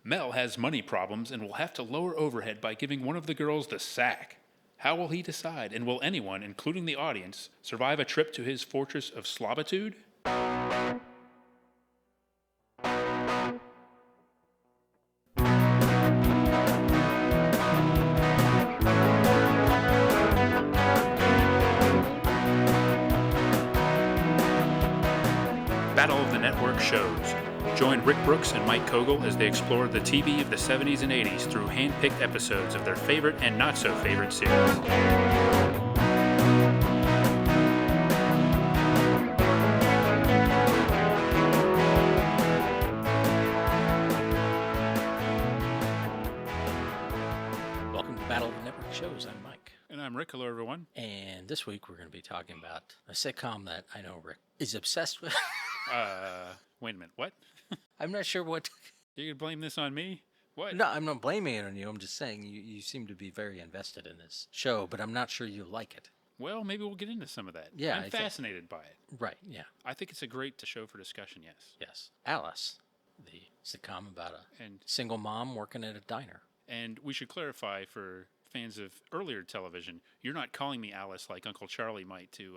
Mel has money problems and will have to lower overhead by giving one of the girls the sack. How will he decide, and will anyone, including the audience, survive a trip to his fortress of slobitude? Battle of the Network shows. Join Rick Brooks and Mike Kogel as they explore the TV of the 70s and 80s through hand-picked episodes of their favorite and not-so-favorite series. Welcome to Battle of the Network shows. I'm Mike. And I'm Rick. Hello, everyone. And this week we're going to be talking about a sitcom that I know Rick is obsessed with. Wait a minute. What? I'm not sure what... You could blame this on me? What? No, I'm not blaming it on you. I'm just saying you seem to be very invested in this show, but I'm not sure you like it. Well, maybe we'll get into some of that. Yeah, I'm fascinated by it. Right, yeah. I think it's a great show for discussion, yes. Yes. Alice, the sitcom about a And single mom working at a diner. And we should clarify for fans of earlier television, you're not calling me Alice like Uncle Charlie might to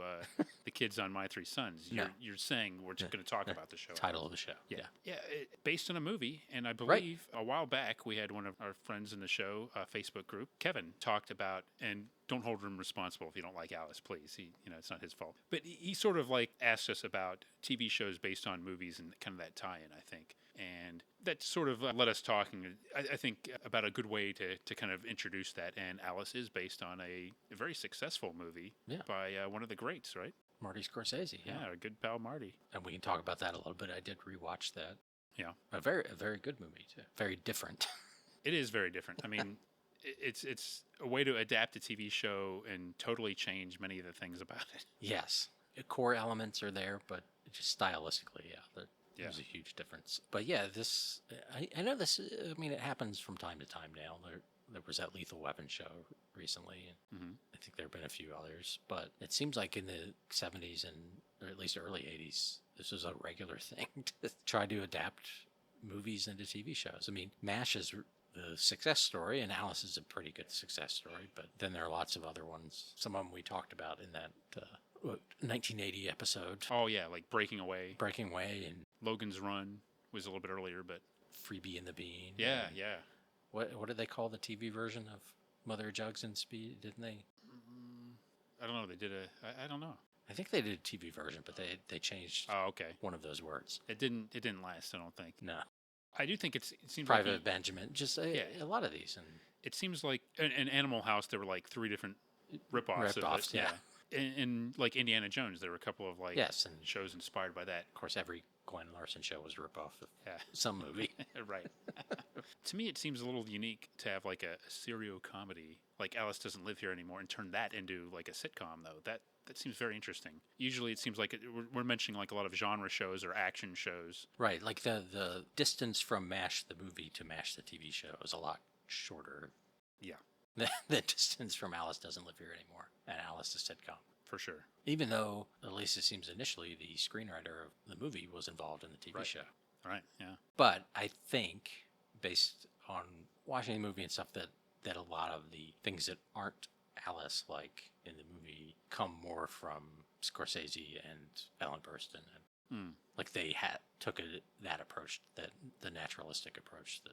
the kids on My Three Sons. You're saying we're just going to talk about the show. Title of the show. Yeah. Based on a movie, and I believe a while back we had one of our friends in the show, Facebook group, Kevin, talked about, and don't hold him responsible if you don't like Alice, please. It's not his fault. But he sort of like asked us about TV shows based on movies and kind of that tie-in, I think. And that sort of led us talking, I think, about a good way to kind of introduce that. And Alice is based on a very successful movie by one of the greats, right? Marty Scorsese. Yeah, our good pal Marty. And we can talk about that a little bit. I did rewatch that. Yeah. A very good movie, too. Very different. It is very different. I mean, it's a way to adapt a TV show and totally change many of the things about it. Yes. The core elements are there, but just stylistically, there's a huge difference. But yeah, I know this, I mean, it happens from time to time now. There was that Lethal Weapon show recently, and I think there have been a few others, but it seems like in the 70s or at least early 80s, this was a regular thing to try to adapt movies into TV shows. I mean, MASH is the success story, and Alice is a pretty good success story, but then there are lots of other ones. Some of them we talked about in that 1980 episode. Oh, yeah, like Breaking Away. And Logan's Run was a little bit earlier, but... Freebie and the Bean. Yeah. What did they call the TV version of Mother of Jugs and Speed, didn't they? I don't know. They did I don't know. I think they did a TV version, but they changed one of those words. It didn't last, I don't think. No. I do think it seems Private like... Benjamin. Just a lot of these. And it seems like in Animal House, there were like 3 different rip-offs of it. Yeah. In like Indiana Jones, there were a couple of like and shows inspired by that. Of course, every Glenn Larson show was a rip-off of some movie. Right. To me, it seems a little unique to have like a serio comedy, like Alice Doesn't Live Here Anymore, and turn that into like a sitcom, though. That seems very interesting. Usually it seems like we're mentioning like a lot of genre shows or action shows. Right, like the distance from MASH the movie to MASH the TV show is a lot shorter. Yeah. The distance from Alice Doesn't Live Here Anymore and Alice the sitcom. For sure. Even though, at least it seems initially, the screenwriter of the movie was involved in the TV show. Right, yeah. But I think, based on watching the movie and stuff, that a lot of the things that aren't Alice, like in the movie, come more from Scorsese and Ellen Burstyn. And like they took that approach, the naturalistic approach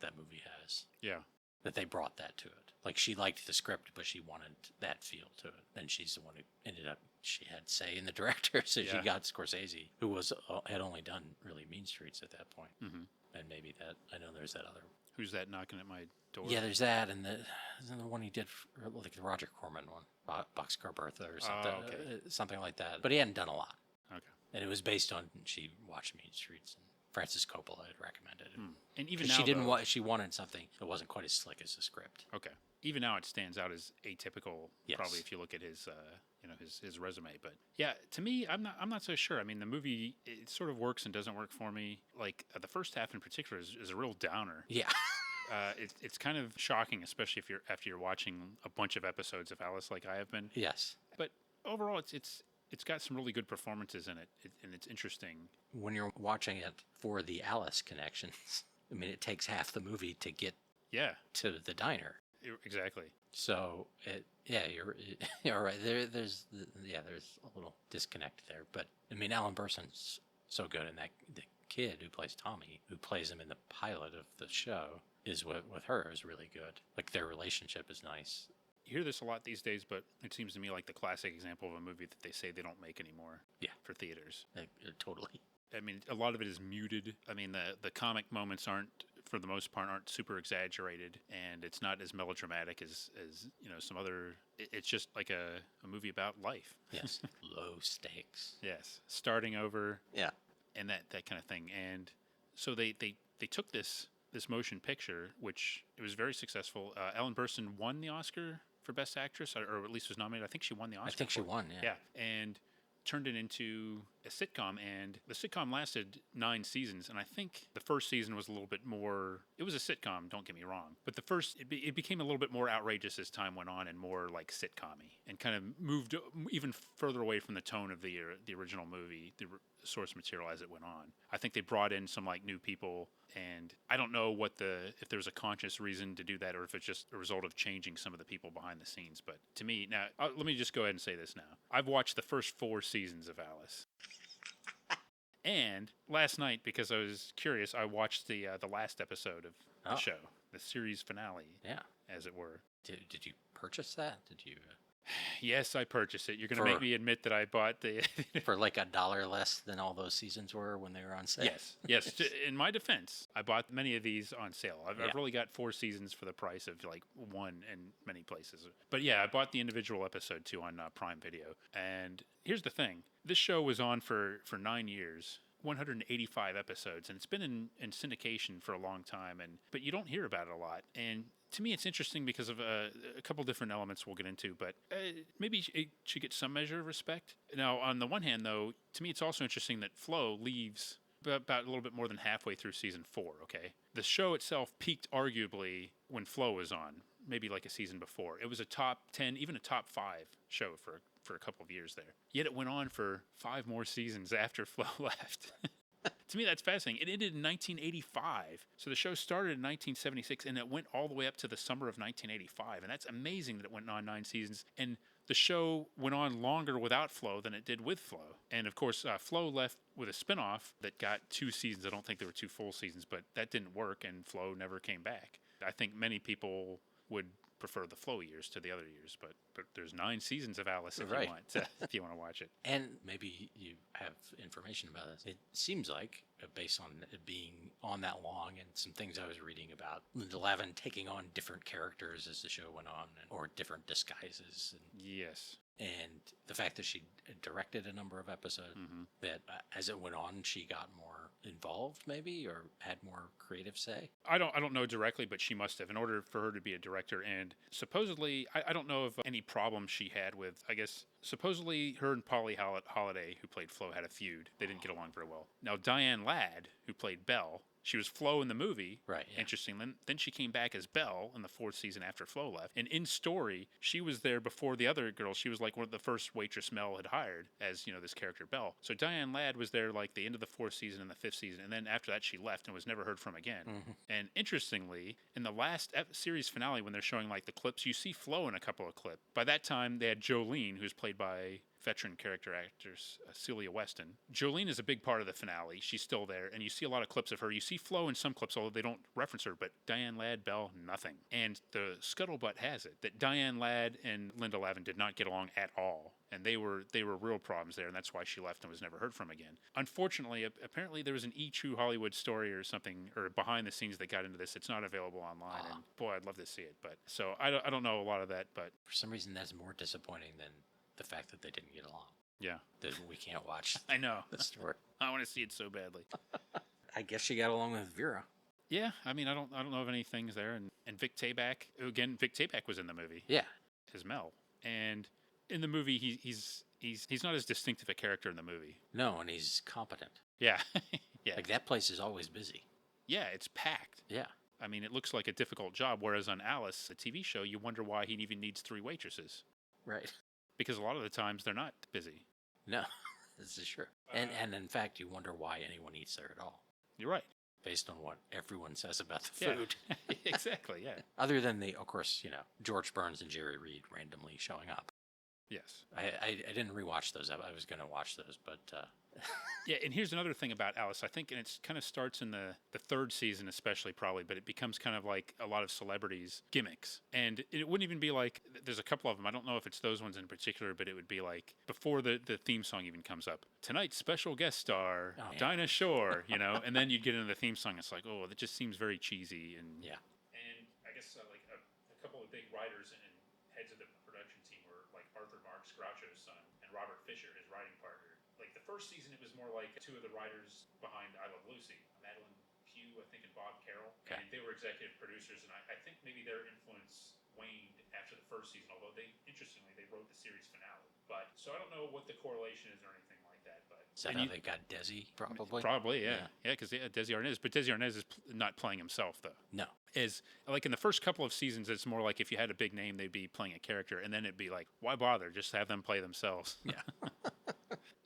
that movie has. Yeah. That they brought that to it. Like she liked the script, but she wanted that feel to it. And she's the one who ended up, she had say in the director, so she got Scorsese, who had only done really Mean Streets at that point. Mm-hmm. And maybe I know there's that other. Who's that knocking at my door? Yeah, there's that, and the one he did, like the Roger Corman one, Boxcar Bertha or something, something like that. But he hadn't done a lot. Okay. And it was based on, she watched Mean Streets, and Francis Coppola had recommended it. And even now, she wanted something that wasn't quite as slick as the script. Okay. Even now, it stands out as atypical. Probably if you look at his, his resume. But yeah, to me, I'm not so sure. I mean, the movie, it sort of works and doesn't work for me. Like the first half in particular is a real downer. Yeah. It's kind of shocking, especially after you're watching a bunch of episodes of Alice, like I have been. Yes. But overall, it's got some really good performances in it, and it's interesting. When you're watching it for the Alice connections, I mean, it takes half the movie to get Yeah, to the diner. exactly. So you're right. There's a little disconnect there. But I mean, Alan Burson's so good, and the kid who plays Tommy, who plays him in the pilot of the show, is with her is really good. Like their relationship is nice. You hear this a lot these days, but it seems to me like the classic example of a movie that they say they don't make anymore. Yeah, for theaters. Totally. I mean, a lot of it is muted. I mean, the comic moments for the most part, aren't super exaggerated, and it's not as melodramatic as some other. It's just like a movie about life. Yes, low stakes. Yes, starting over. Yeah, and that kind of thing. And so they took this motion picture, which it was very successful. Ellen Burstyn won the Oscar for Best Actress, or at least was nominated. I think she won the Oscar. I think she won. Yeah. Yeah, and turned it into a sitcom, and the sitcom lasted 9 seasons, and I think the first season was a little bit more. It was a sitcom, don't get me wrong, but the first it became a little bit more outrageous as time went on, and more like sitcom-y, and kind of moved even further away from the tone of the original movie, the source material as it went on. I think they brought in some like new people, and I don't know if there's a conscious reason to do that, or if it's just a result of changing some of the people behind the scenes. But to me, now let me just go ahead and say this now. I've watched the first 4 seasons of Alice. And last night, because I was curious, I watched the last episode of the show, the series finale, as it were. Did you purchase that? Did you? Yes, I purchased it. You're going to make me admit that I bought the for like $1 less than all those seasons were when they were on sale. Yes. In my defense, I bought many of these on sale. I've really got 4 seasons for the price of like 1 in many places. But yeah, I bought the individual episode too on Prime Video. And here's the thing: this show was on for 9 years. 185 episodes, and it's been in syndication for a long time, but you don't hear about it a lot. And to me, it's interesting because of a couple different elements we'll get into, but maybe it should get some measure of respect. Now, on the one hand, though, to me, it's also interesting that Flo leaves about a little bit more than halfway through season 4, okay? The show itself peaked arguably when Flo was on, maybe like a season before. It was a top 10, even a top 5 show for a couple of years there. Yet it went on for 5 more seasons after Flo left. To me, that's fascinating. It ended in 1985. So the show started in 1976, and it went all the way up to the summer of 1985. And that's amazing that it went on 9 seasons. And the show went on longer without Flo than it did with Flo. And of course, Flo left with a spinoff that got 2 seasons. I don't think there were 2 full seasons, but that didn't work, and Flo never came back. I think many people would prefer the Flo years to the other years, but there's 9 seasons of Alice if you want to watch it. And maybe you have information about this. It seems like, based on it being on that long, and some things I was reading about Linda Lavin taking on different characters as the show went on, or different disguises. Yes. And the fact that she directed a number of episodes, that as it went on, she got more involved, maybe, or had more creative say. I don't know directly, but she must have, in order for her to be a director. And supposedly, I don't know of any problem she had with, I guess, supposedly her and Polly Holiday, who played Flo, had a feud. They didn't get along very well. Now, Diane Ladd, who played Belle, she was Flo in the movie. Right. Yeah. Interesting. Then she came back as Belle in the 4th season after Flo left. And in story, she was there before the other girls. She was like one of the first waitress Mel had hired as, this character Belle. So Diane Ladd was there like the end of the 4th season and the 5th season. And then after that, she left and was never heard from again. And interestingly, in the last series finale, when they're showing like the clips, you see Flo in a couple of clips. By that time, they had Jolene, who's played by veteran character actress Celia Weston. Jolene is a big part of the finale. She's still there, and you see a lot of clips of her. You see Flo in some clips, although they don't reference her, but Diane Ladd, Belle, nothing. And the scuttlebutt has it that Diane Ladd and Linda Lavin did not get along at all, and they were real problems there, and that's why she left and was never heard from again. Unfortunately, apparently there was an True Hollywood story or something, or behind the scenes that got into this. It's not available online, and boy, I'd love to see it. But so I don't know a lot of that, but for some reason that's more disappointing than the fact that they didn't get along. Yeah. That we can't watch. I know. The story. I want to see it so badly. I guess she got along with Vera. Yeah, I mean, I don't know of any things there. And Vic Tayback, again, Vic Tayback was in the movie. Yeah. As Mel. And in the movie, he's not as distinctive a character in the movie. No, and he's competent. Yeah. Yeah. Like that place is always busy. Yeah, it's packed. Yeah. I mean, it looks like a difficult job, whereas on Alice, the TV show, you wonder why he even needs 3 waitresses. Right. Because a lot of the times they're not busy. No, this is true. And in fact, you wonder why anyone eats there at all. You're right. based on what everyone says about the Yeah. food. Exactly, yeah. Other than of course, George Burns and Jerry Reed randomly showing up. Yes. I didn't rewatch those. I was going to watch those, but Yeah, and here's another thing about Alice. I think, and it kind of starts in the third season especially probably, but it becomes kind of like a lot of celebrities' gimmicks. And it wouldn't even be like, there's a couple of them. I don't know if it's those ones in particular, but it would be like, before the theme song even comes up, tonight's special guest star, Dinah Shore, and then you'd get into the theme song. It's like, oh, that just seems very cheesy. And yeah. And I guess like a couple of big writers and heads of the production team were like Arthur Marks, Groucho's son, and Robert Fisher, his writing partner. Like the first season, it was more like two of the writers behind I Love Lucy, Madeline Pugh, I think, and Bob Carroll. Okay. And they were executive producers, and I think maybe their influence waned after the first season, although interestingly, they wrote the series finale. But so I don't know what the correlation is or anything like that. But is that how they got Desi? Probably. Probably, yeah. Yeah, because Desi Arnaz. But Desi Arnaz is not playing himself, though. No. Is like in the first couple of seasons, it's more like if you had a big name, they'd be playing a character, and then it'd be like, why bother? Just have them play themselves. Yeah.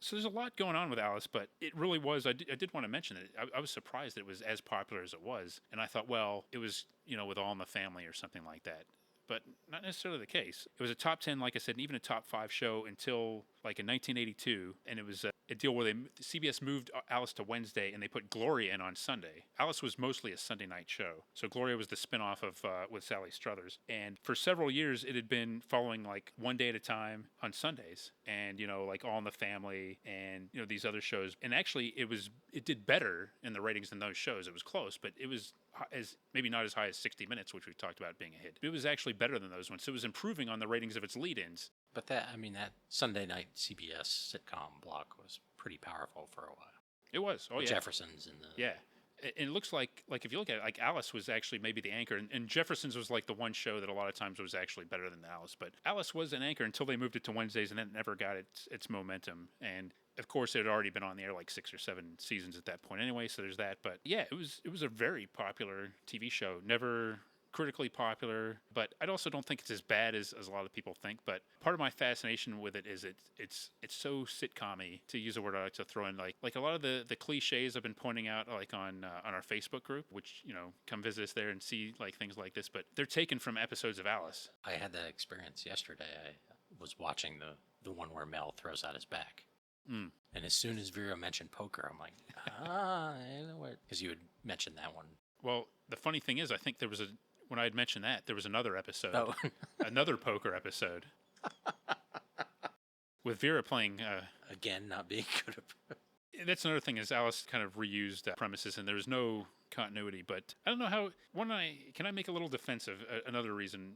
So there's a lot going on with Alice, but it really was. I did want to mention that I was surprised that it was as popular as it was, and I thought, well, it was with All in the Family or something like that. But not necessarily the case. It was a top 10, like I said, and even a top 5 show until like in 1982, and it was a deal where CBS moved Alice to Wednesday, and they put Gloria in on Sunday. Alice was mostly a Sunday night show, so Gloria was the spinoff of with Sally Struthers, and for several years it had been following like One Day at a Time on Sundays, and like All in the Family, and these other shows, and actually it did better in the ratings than those shows. It was close, but it was as maybe not as high as 60 Minutes, which we talked about being a hit. It was actually better than those ones. So it was improving on the ratings of its lead-ins. But that Sunday night CBS sitcom block was pretty powerful for a while. It was. Oh, yeah. Jeffersons and the... Yeah. And it looks like if you look at it, like Alice was actually maybe the anchor, and Jeffersons was like the one show that a lot of times was actually better than Alice. But Alice was an anchor until they moved it to Wednesdays, and then it never got its momentum. And of course, it had already been on the air like 6 or 7 seasons at that point anyway, so there's that. But yeah, it was a very popular TV show. Never critically popular, but I also don't think it's as bad as a lot of people think. But part of my fascination with it is it's so sitcom-y, to use a word I like to throw in, like a lot of the cliches I've been pointing out, like on our Facebook group, which come visit us there and see like things like this, but they're taken from episodes of Alice. I had that experience yesterday. I was watching the one where Mel throws out his back. Mm. And as soon as Vera mentioned poker, I'm like, I know what, because you had mentioned that one. Well, the funny thing is, I think when I had mentioned that, there was another episode, another poker episode, with Vera playing. Again, not being good at... That's another thing, is Alice kind of reused premises, and there was no continuity. But I don't know how. Can I make a little defense of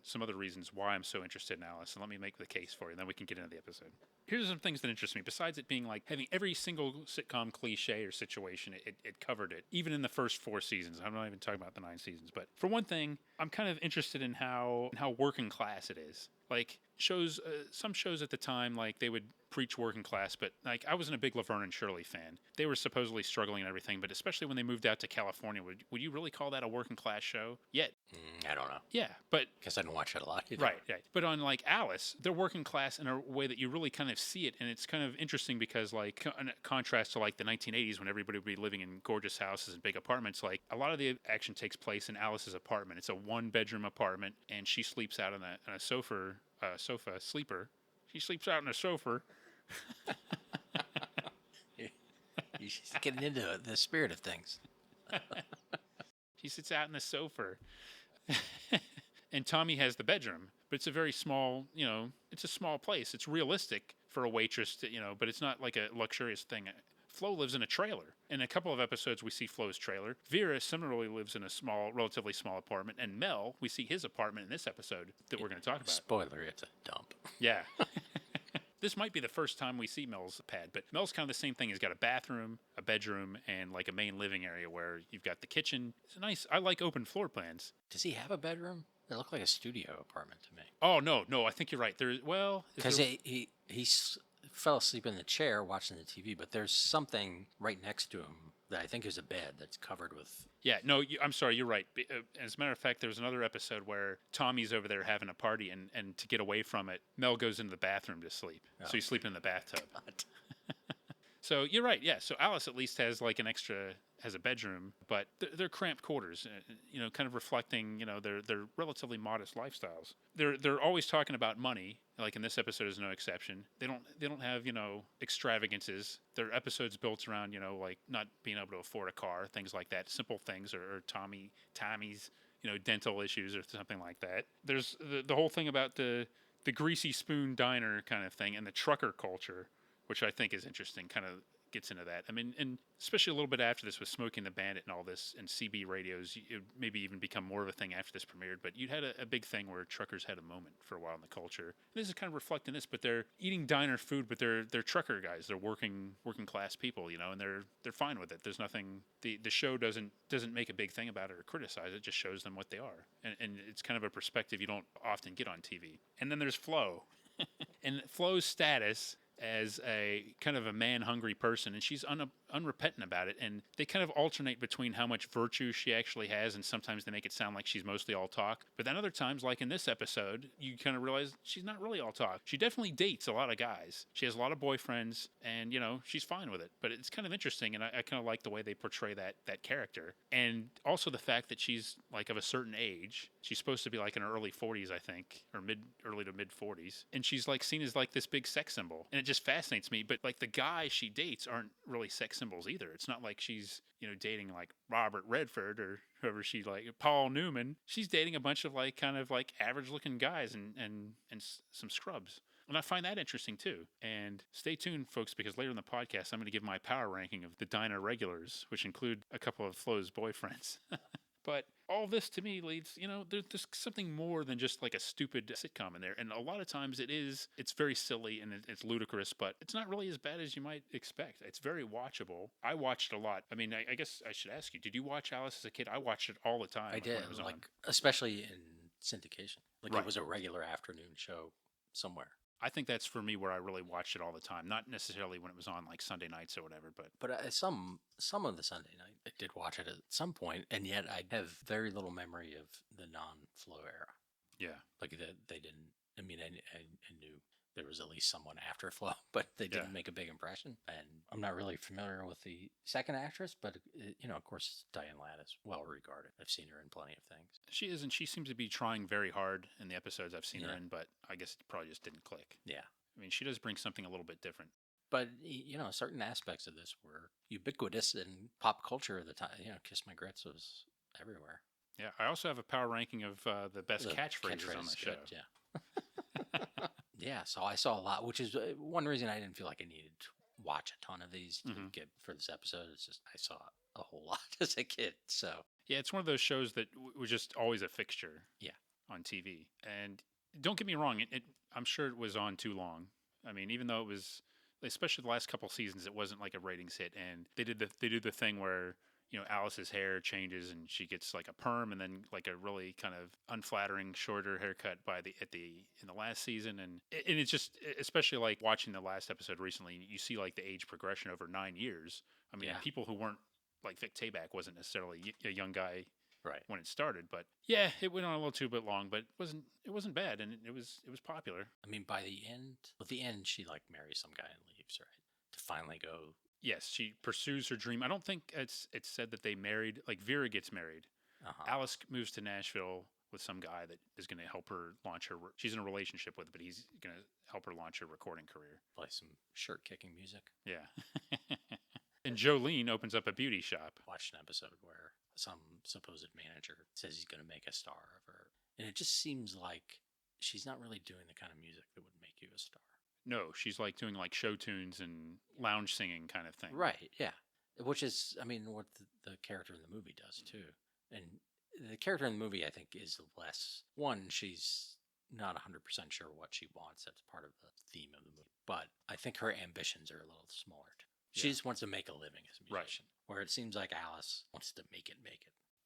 some other reasons why I'm so interested in Alice, and let me make the case for you, and then we can get into the episode. Here's some things that interest me. Besides it being like having every single sitcom cliche or situation, it covered it, even in the first 4 seasons. I'm not even talking about the 9 seasons. But for one thing, I'm kind of interested in how working class it is. Like shows, some shows at the time, like they would preach working class, but like I wasn't a big Laverne and Shirley fan. They were supposedly struggling and everything, but especially when they moved out to California, would you really call that a working class show yet? I don't know. Yeah, but because I don't watch it a lot either. Right. But on like Alice, they're working class in a way that you really kind of see it, and it's kind of interesting because like in contrast to like the 1980s when everybody would be living in gorgeous houses and big apartments, like a lot of the action takes place in Alice's apartment. It's a 1-bedroom apartment, and she sleeps out on a sofa sleeper. She sleeps out on a sofa. She's getting into the spirit of things. She sits out in the sofa. And Tommy has the bedroom, but it's a very small, it's a small place. It's realistic for a waitress to, but it's not like a luxurious thing. Flo lives in a trailer. In a couple of episodes, we see Flo's trailer. Vera similarly lives in a relatively small apartment. And Mel, we see his apartment in this episode that we're going to talk about. Spoiler, it's a dump. Yeah. This might be the first time we see Mel's pad, but Mel's kind of the same thing. He's got a bathroom, a bedroom, and like a main living area where you've got the kitchen. It's nice. I like open floor plans. Does he have a bedroom? It looked like a studio apartment to me. Oh, no. I think you're right. Because he fell asleep in the chair watching the TV, but there's something right next to him that I think is a bed that's covered with... Yeah, no, I'm sorry, you're right. As a matter of fact, there was another episode where Tommy's over there having a party, and to get away from it, Mel goes into the bathroom to sleep. Oh. So he's sleeping in the bathtub. So you're right. Yeah. So Alice at least has like has a bedroom, but they're cramped quarters. Kind of reflecting their relatively modest lifestyles. They're always talking about money. Like in this episode is no exception. They don't have extravagances. Their episodes built around like not being able to afford a car, things like that. Simple things or Tommy's dental issues or something like that. There's the whole thing about the greasy spoon diner kind of thing and the trucker culture, which I think is interesting, kind of gets into that. I mean, and especially a little bit after this with Smoking the Bandit and all this, and CB radios, it maybe even become more of a thing after this premiered. But you had a big thing where truckers had a moment for a while in the culture. And this is kind of reflecting this, but they're eating diner food, but they're trucker guys. They're working class people, and they're fine with it. There's nothing. The show doesn't make a big thing about it or criticize it. Just shows them what they are, and it's kind of a perspective you don't often get on TV. And then there's Flo, and Flo's status as a kind of a man-hungry person, and she's unrepentant about it, and they kind of alternate between how much virtue she actually has, and sometimes they make it sound like she's mostly all talk, but then other times, like in this episode, you kind of realize she's not really all talk. She definitely dates a lot of guys. She has a lot of boyfriends, and she's fine with it, but it's kind of interesting, and I kind of like the way they portray that character, and also the fact that she's like of a certain age. She's supposed to be like in her early 40s, I think, or early to mid 40s, and she's like seen as like this big sex symbol, and it just fascinates me. But like the guys she dates aren't really sex symbols either. It's not like she's dating like Robert Redford or whoever she like, Paul Newman. She's dating a bunch of like kind of like average looking guys and some scrubs. And I find that interesting too. And stay tuned, folks, because later in the podcast, I'm going to give my power ranking of the diner regulars, which include a couple of Flo's boyfriends. But all this to me leads, there's something more than just like a stupid sitcom in there. And a lot of times it's very silly and it's ludicrous, but it's not really as bad as you might expect. It's very watchable. I watched a lot. I mean, I guess I should ask you, did you watch Alice as a kid? I watched it all the time. I did, when it was on. Especially in syndication. Like Right. It was a regular afternoon show somewhere. I think that's for me where I really watched it all the time. Not necessarily when it was on like Sunday nights or whatever, but some of the Sunday night, I did watch it at some point, and yet I have very little memory of the non-Flo era. yeah. Like they didn't. I mean, I knew there was at least someone after Flo, but they didn't make a big impression. And I'm not really familiar with the second actress, but of course, Diane Ladd is well regarded. I've seen her in plenty of things. She is, and she seems to be trying very hard in the episodes I've seen her in, but I guess it probably just didn't click. Yeah. I mean, she does bring something a little bit different. But, certain aspects of this were ubiquitous in pop culture at the time. Kiss My Grits was everywhere. Yeah, I also have a power ranking of the best catchphrases on the show. Good, yeah. Yeah, so I saw a lot, which is one reason I didn't feel like I needed to watch a ton of these to get for this episode. It's just I saw a whole lot as a kid, so. Yeah, it's one of those shows that was just always a fixture on TV. And don't get me wrong, I'm sure it was on too long. I mean, even though it was, especially the last couple seasons, it wasn't like a ratings hit. And they do the thing where Alice's hair changes and she gets like a perm and then like a really kind of unflattering shorter haircut in the last season. And it's just, especially like watching the last episode recently, you see like the age progression over 9 years. I mean, people who weren't like Vic Tayback wasn't necessarily a young guy when it started, but yeah, it went on a little too bit long, but it wasn't bad, and it was popular. I mean, by the end, she like marries some guy and leaves, right? To finally go. Yes, she pursues her dream. I don't think it's said that they married. Like Vera gets married. Alice moves to Nashville with some guy that is going to help her launch her. She's in a relationship with, but he's going to help her launch her recording career. Play some shirt kicking music. Yeah. And Jolene opens up a beauty shop. Watched an episode where some supposed manager says he's going to make a star of her, and it just seems like she's not really doing the kind of music that would make you a star. No, she's like doing like show tunes and lounge singing kind of thing. Right, yeah. Which is, I mean, what the character in the movie does, too. And the character in the movie, I think, is less... One, she's not 100% sure what she wants. That's part of the theme of the movie. But I think her ambitions are a little smaller, too. She just wants to make a living as a musician. Right. Where it seems like Alice wants to make it.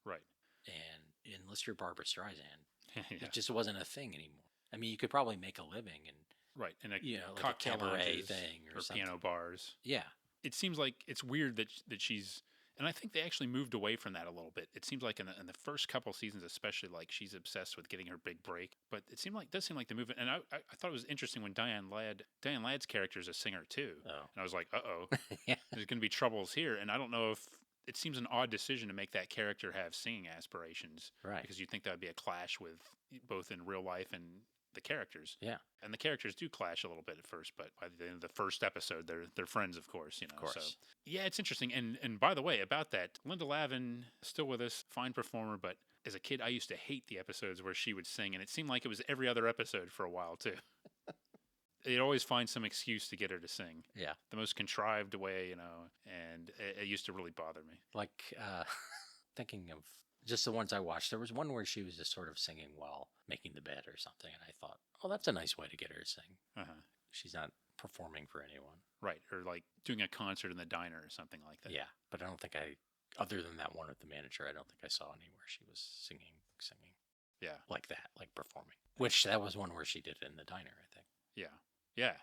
Right. And unless you're Barbara Streisand, it just wasn't a thing anymore. I mean, you could probably make a living and... Right, and like a cabaret thing or piano bars. Yeah, it seems like it's weird that she's And I think they actually moved away from that a little bit. It seems like in the first couple seasons, especially, like she's obsessed with getting her big break. But it does seem like the movement. And I thought it was interesting when Diane Ladd's character is a singer too. Oh. And I was like, uh-oh, Yeah. there's going to be troubles here. And I don't know if it seems an odd decision to make that character have singing aspirations. Right. Because you'd think that would be a clash with both in real life and the characters. Yeah. And the characters do clash a little bit at first, but by the end of the first episode, they're friends, of course. Of course. So yeah, it's interesting. And by the way, about that, Linda Lavin still with us, fine performer, but as a kid, I used to hate the episodes where she would sing, and it seemed like it was every other episode for a while too. They'd always find some excuse to get her to sing. Yeah. The most contrived way, and it used to really bother me. Like, thinking of just the ones I watched, there was one where she was just sort of singing while making the bed or something, and I thought, oh, that's a nice way to get her to sing. Uh-huh. She's not performing for anyone. Right, or like doing a concert in the diner or something like that. Yeah, but I don't think other than that one with the manager, I don't think I saw anywhere she was singing. Yeah. Like that, like performing. Which, that was one where she did it in the diner, I think. Yeah.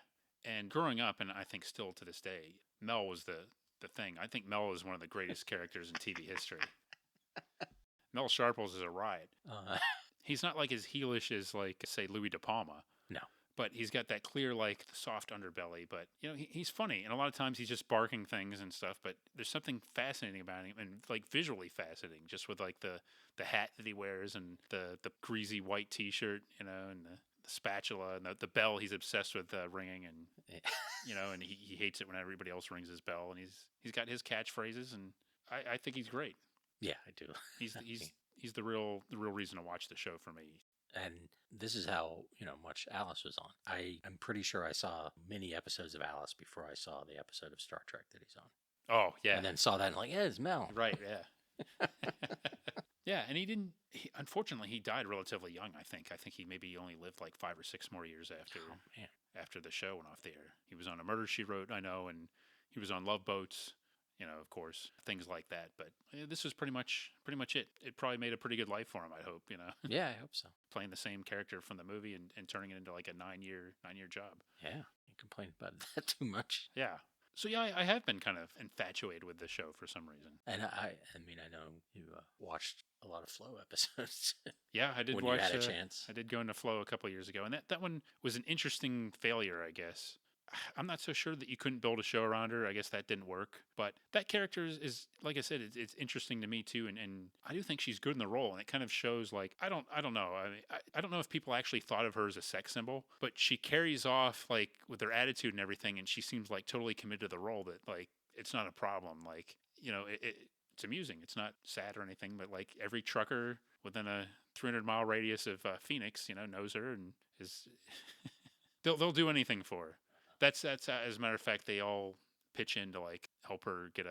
And growing up, and I think still to this day, Mel was the thing. I think Mel is one of the greatest characters in TV history. Mel Sharples is a riot. He's not like as heelish as, like, say, Louis De Palma. No. But he's got that clear, like, soft underbelly. But, he's funny. And a lot of times he's just barking things and stuff. But there's something fascinating about him, and, like, visually fascinating, just with, like, the hat that he wears and the greasy white T-shirt, and the spatula and the bell he's obsessed with ringing, and, and he hates it when everybody else rings his bell. And he's got his catchphrases, and I think he's great. Yeah, I do. He's the real reason to watch the show for me. And this is how much Alice was on. I'm pretty sure I saw many episodes of Alice before I saw the episode of Star Trek that he's on. Oh yeah, and then saw that and like, yeah, it's Mel. Right, yeah. Yeah, and unfortunately he died relatively young. I think he maybe only lived like 5 or 6 more years after the show went off the air. He was on A Murder, She Wrote, I know, and he was on Love Boats. Of course, things like that. But this was pretty much it. It probably made a pretty good life for him, I hope, Yeah, I hope so. Playing the same character from the movie and turning it into like a 9-year job. Yeah, you complain about that too much. Yeah. So yeah, I have been kind of infatuated with the show for some reason. And I know you watched a lot of Flow episodes. Yeah, I did when watch. You had a chance. I did go into Flow a couple of years ago, and that one was an interesting failure, I guess. I'm not so sure that you couldn't build a show around her. I guess that didn't work. But that character is like I said, it's interesting to me too, and I do think she's good in the role, and it kind of shows like I don't know. I mean, I don't know if people actually thought of her as a sex symbol, but she carries off like with her attitude and everything, and she seems like totally committed to the role. That like it's not a problem. Like it's amusing. It's not sad or anything, but like every trucker within a 300-mile radius of Phoenix, knows her and is they'll do anything for her. That's as a matter of fact, they all pitch in to like help her get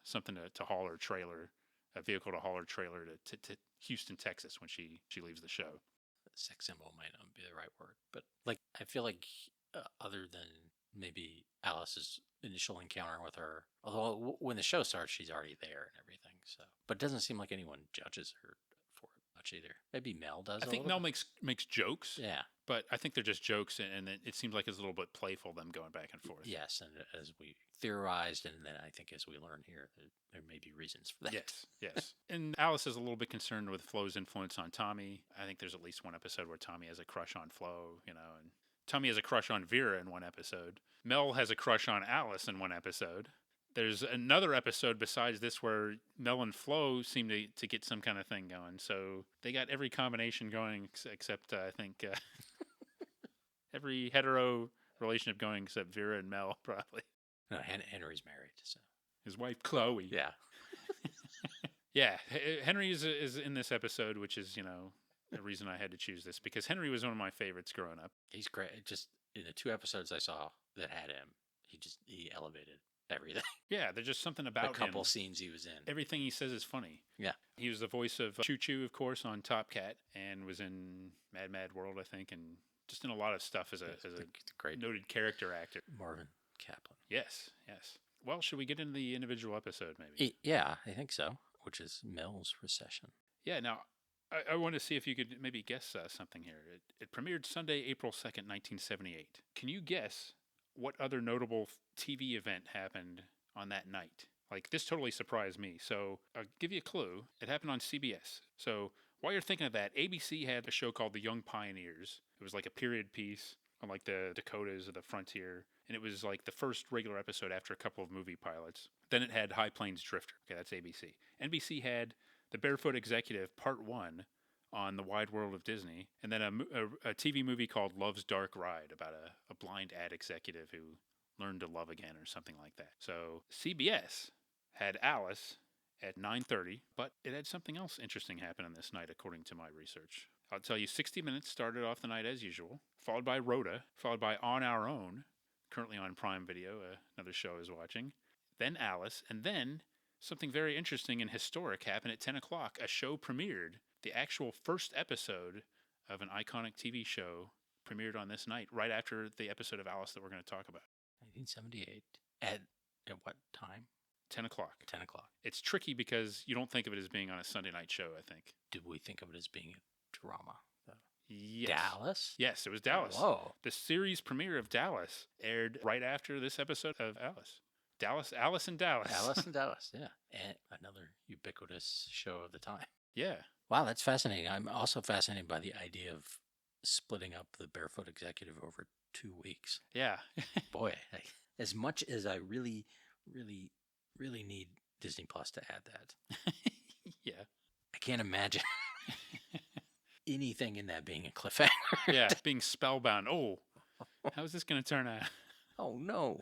something to haul her trailer, a vehicle to haul her trailer to Houston, Texas when she leaves the show. Sex symbol might not be the right word, but like I feel like other than maybe Alice's initial encounter with her, although when the show starts, she's already there and everything. So, but it doesn't seem like anyone judges her for it much either. Maybe Mel does. I think Mel makes jokes. Yeah. But I think they're just jokes, and it seems like it's a little bit playful, them going back and forth. Yes, and as we theorized, and then I think as we learn here, there may be reasons for that. Yes. And Alice is a little bit concerned with Flo's influence on Tommy. I think there's at least one episode where Tommy has a crush on Flo, and Tommy has a crush on Vera in one episode. Mel has a crush on Alice in one episode. There's another episode besides this where Mel and Flo seem to get some kind of thing going. So they got every combination going except, I think, every hetero relationship going except Vera and Mel, probably. No, Henry's married, so. His wife, Chloe. Yeah. Yeah, Henry is in this episode, which is, the reason I had to choose this, because Henry was one of my favorites growing up. He's great. Just in the 2 episodes I saw that had him, he elevated everything. Yeah, there's just something about him. The couple scenes he was in. Everything he says is funny. Yeah. He was the voice of Choo Choo, of course, on Top Cat, and was in Mad Mad World, I think, and just in a lot of stuff as a great noted character actor. Marvin Kaplan. Yes. Well, should we get into the individual episode, maybe? Yeah, I think so, which is Mel's Recession. Yeah, now, I want to see if you could maybe guess something here. It premiered Sunday, April 2nd, 1978. Can you guess what other notable TV event happened on that night? Like, this totally surprised me. So I'll give you a clue. It happened on CBS. So while you're thinking of that, ABC had a show called The Young Pioneers. It was like a period piece on like the Dakotas or the frontier. And it was like the first regular episode after a couple of movie pilots. Then it had High Plains Drifter. Okay, that's ABC. NBC had The Barefoot Executive Part 1 on The Wide World of Disney. And then a TV movie called Love's Dark Ride about a blind ad executive who learned to love again or something like that. So CBS had Alice at 9:30, but it had something else interesting happen on this night, according to my research. I'll tell you, 60 Minutes started off the night as usual, followed by Rhoda, followed by On Our Own, currently on Prime Video, another show I was watching, then Alice, and then something very interesting and historic happened at 10 o'clock. A show premiered. The actual first episode of an iconic TV show premiered on this night, right after the episode of Alice that we're going to talk about. 1978. At what time? 10 o'clock. 10 o'clock. It's tricky because you don't think of it as being on a Sunday night show, I think. Did we think of it as being a drama, though? Yes. Dallas? Yes, it was Dallas. Whoa. The series premiere of Dallas aired right after this episode of Alice. Alice in Dallas. Alice in Dallas, yeah. And another ubiquitous show of the time. Yeah. Wow, that's fascinating. I'm also fascinated by the idea of splitting up the Barefoot Executive over 2 weeks. Yeah. Boy, as much as I really, really, really need Disney Plus to add that. Yeah. I can't imagine anything in that being a cliffhanger. Yeah, being spellbound. Oh, how is this going to turn out? Oh, no.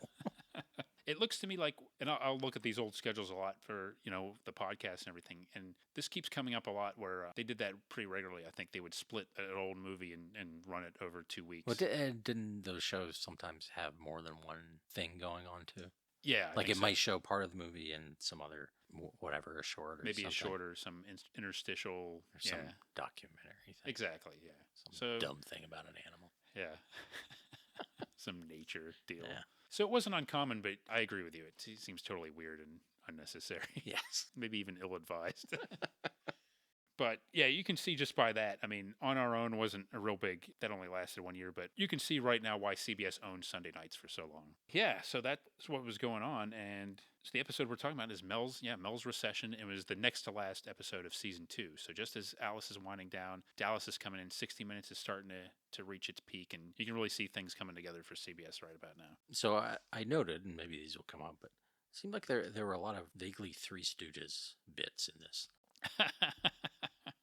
It looks to me like, and I'll look at these old schedules a lot for, the podcast and everything, and this keeps coming up a lot where they did that pretty regularly. I think they would split an old movie and run it over 2 weeks. Well, didn't those shows sometimes have more than one thing going on, too? Yeah. Like it might show part of the movie and some other, whatever, a short or maybe something. a shorter, some interstitial. Or some documentary thing. Exactly, yeah. Some dumb thing about an animal. Yeah. Some nature deal. Yeah. So it wasn't uncommon, but I agree with you. It seems totally weird and unnecessary. Yes. Maybe even ill-advised. But yeah, you can see just by that. I mean, On Our Own wasn't a real big, that only lasted 1 year, but you can see right now why CBS owned Sunday nights for so long. Yeah, so that's what was going on. And so the episode we're talking about is Mel's Recession. It was the next to last episode of season 2. So just as Alice is winding down, Dallas is coming in. 60 Minutes is starting to reach its peak, and you can really see things coming together for CBS right about now. So I noted, and maybe these will come up, but it seemed like there were a lot of vaguely Three Stooges bits in this.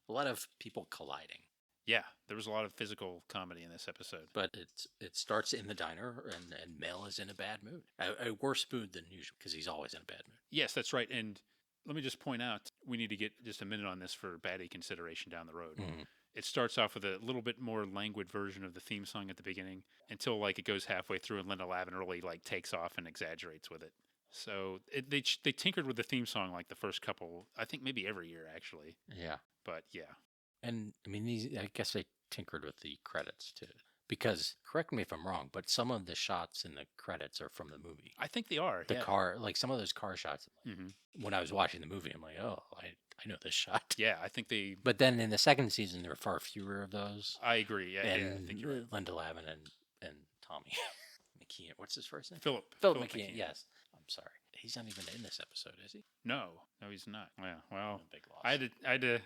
A lot of people colliding. Yeah, there was a lot of physical comedy in this episode. But it starts in the diner, and Mel is in a bad mood. A worse mood than usual, because he's always in a bad mood. Yes, that's right. And let me just point out, we need to get just a minute on this for baddie consideration down the road. Mm-hmm. It starts off with a little bit more languid version of the theme song at the beginning until like it goes halfway through and Linda Lavin really like takes off and exaggerates with it. So they tinkered with the theme song like the first couple, I think maybe every year actually. Yeah. But yeah. And I mean, I guess they tinkered with the credits too. Because, correct me if I'm wrong, but some of the shots in the credits are from the movie. I think they are. The car, like some of those car shots. Mm-hmm. When I was watching the movie, I'm like, oh, I know this shot. Yeah, I think they. But then in the second season, there were far fewer of those. I agree. Yeah, and I think you're right. Linda Lavin and Tommy McKeon. What's his first name? Philip McKeon. Yes. I'm sorry. He's not even in this episode, is he? No, he's not. Yeah, well, big loss. I had to.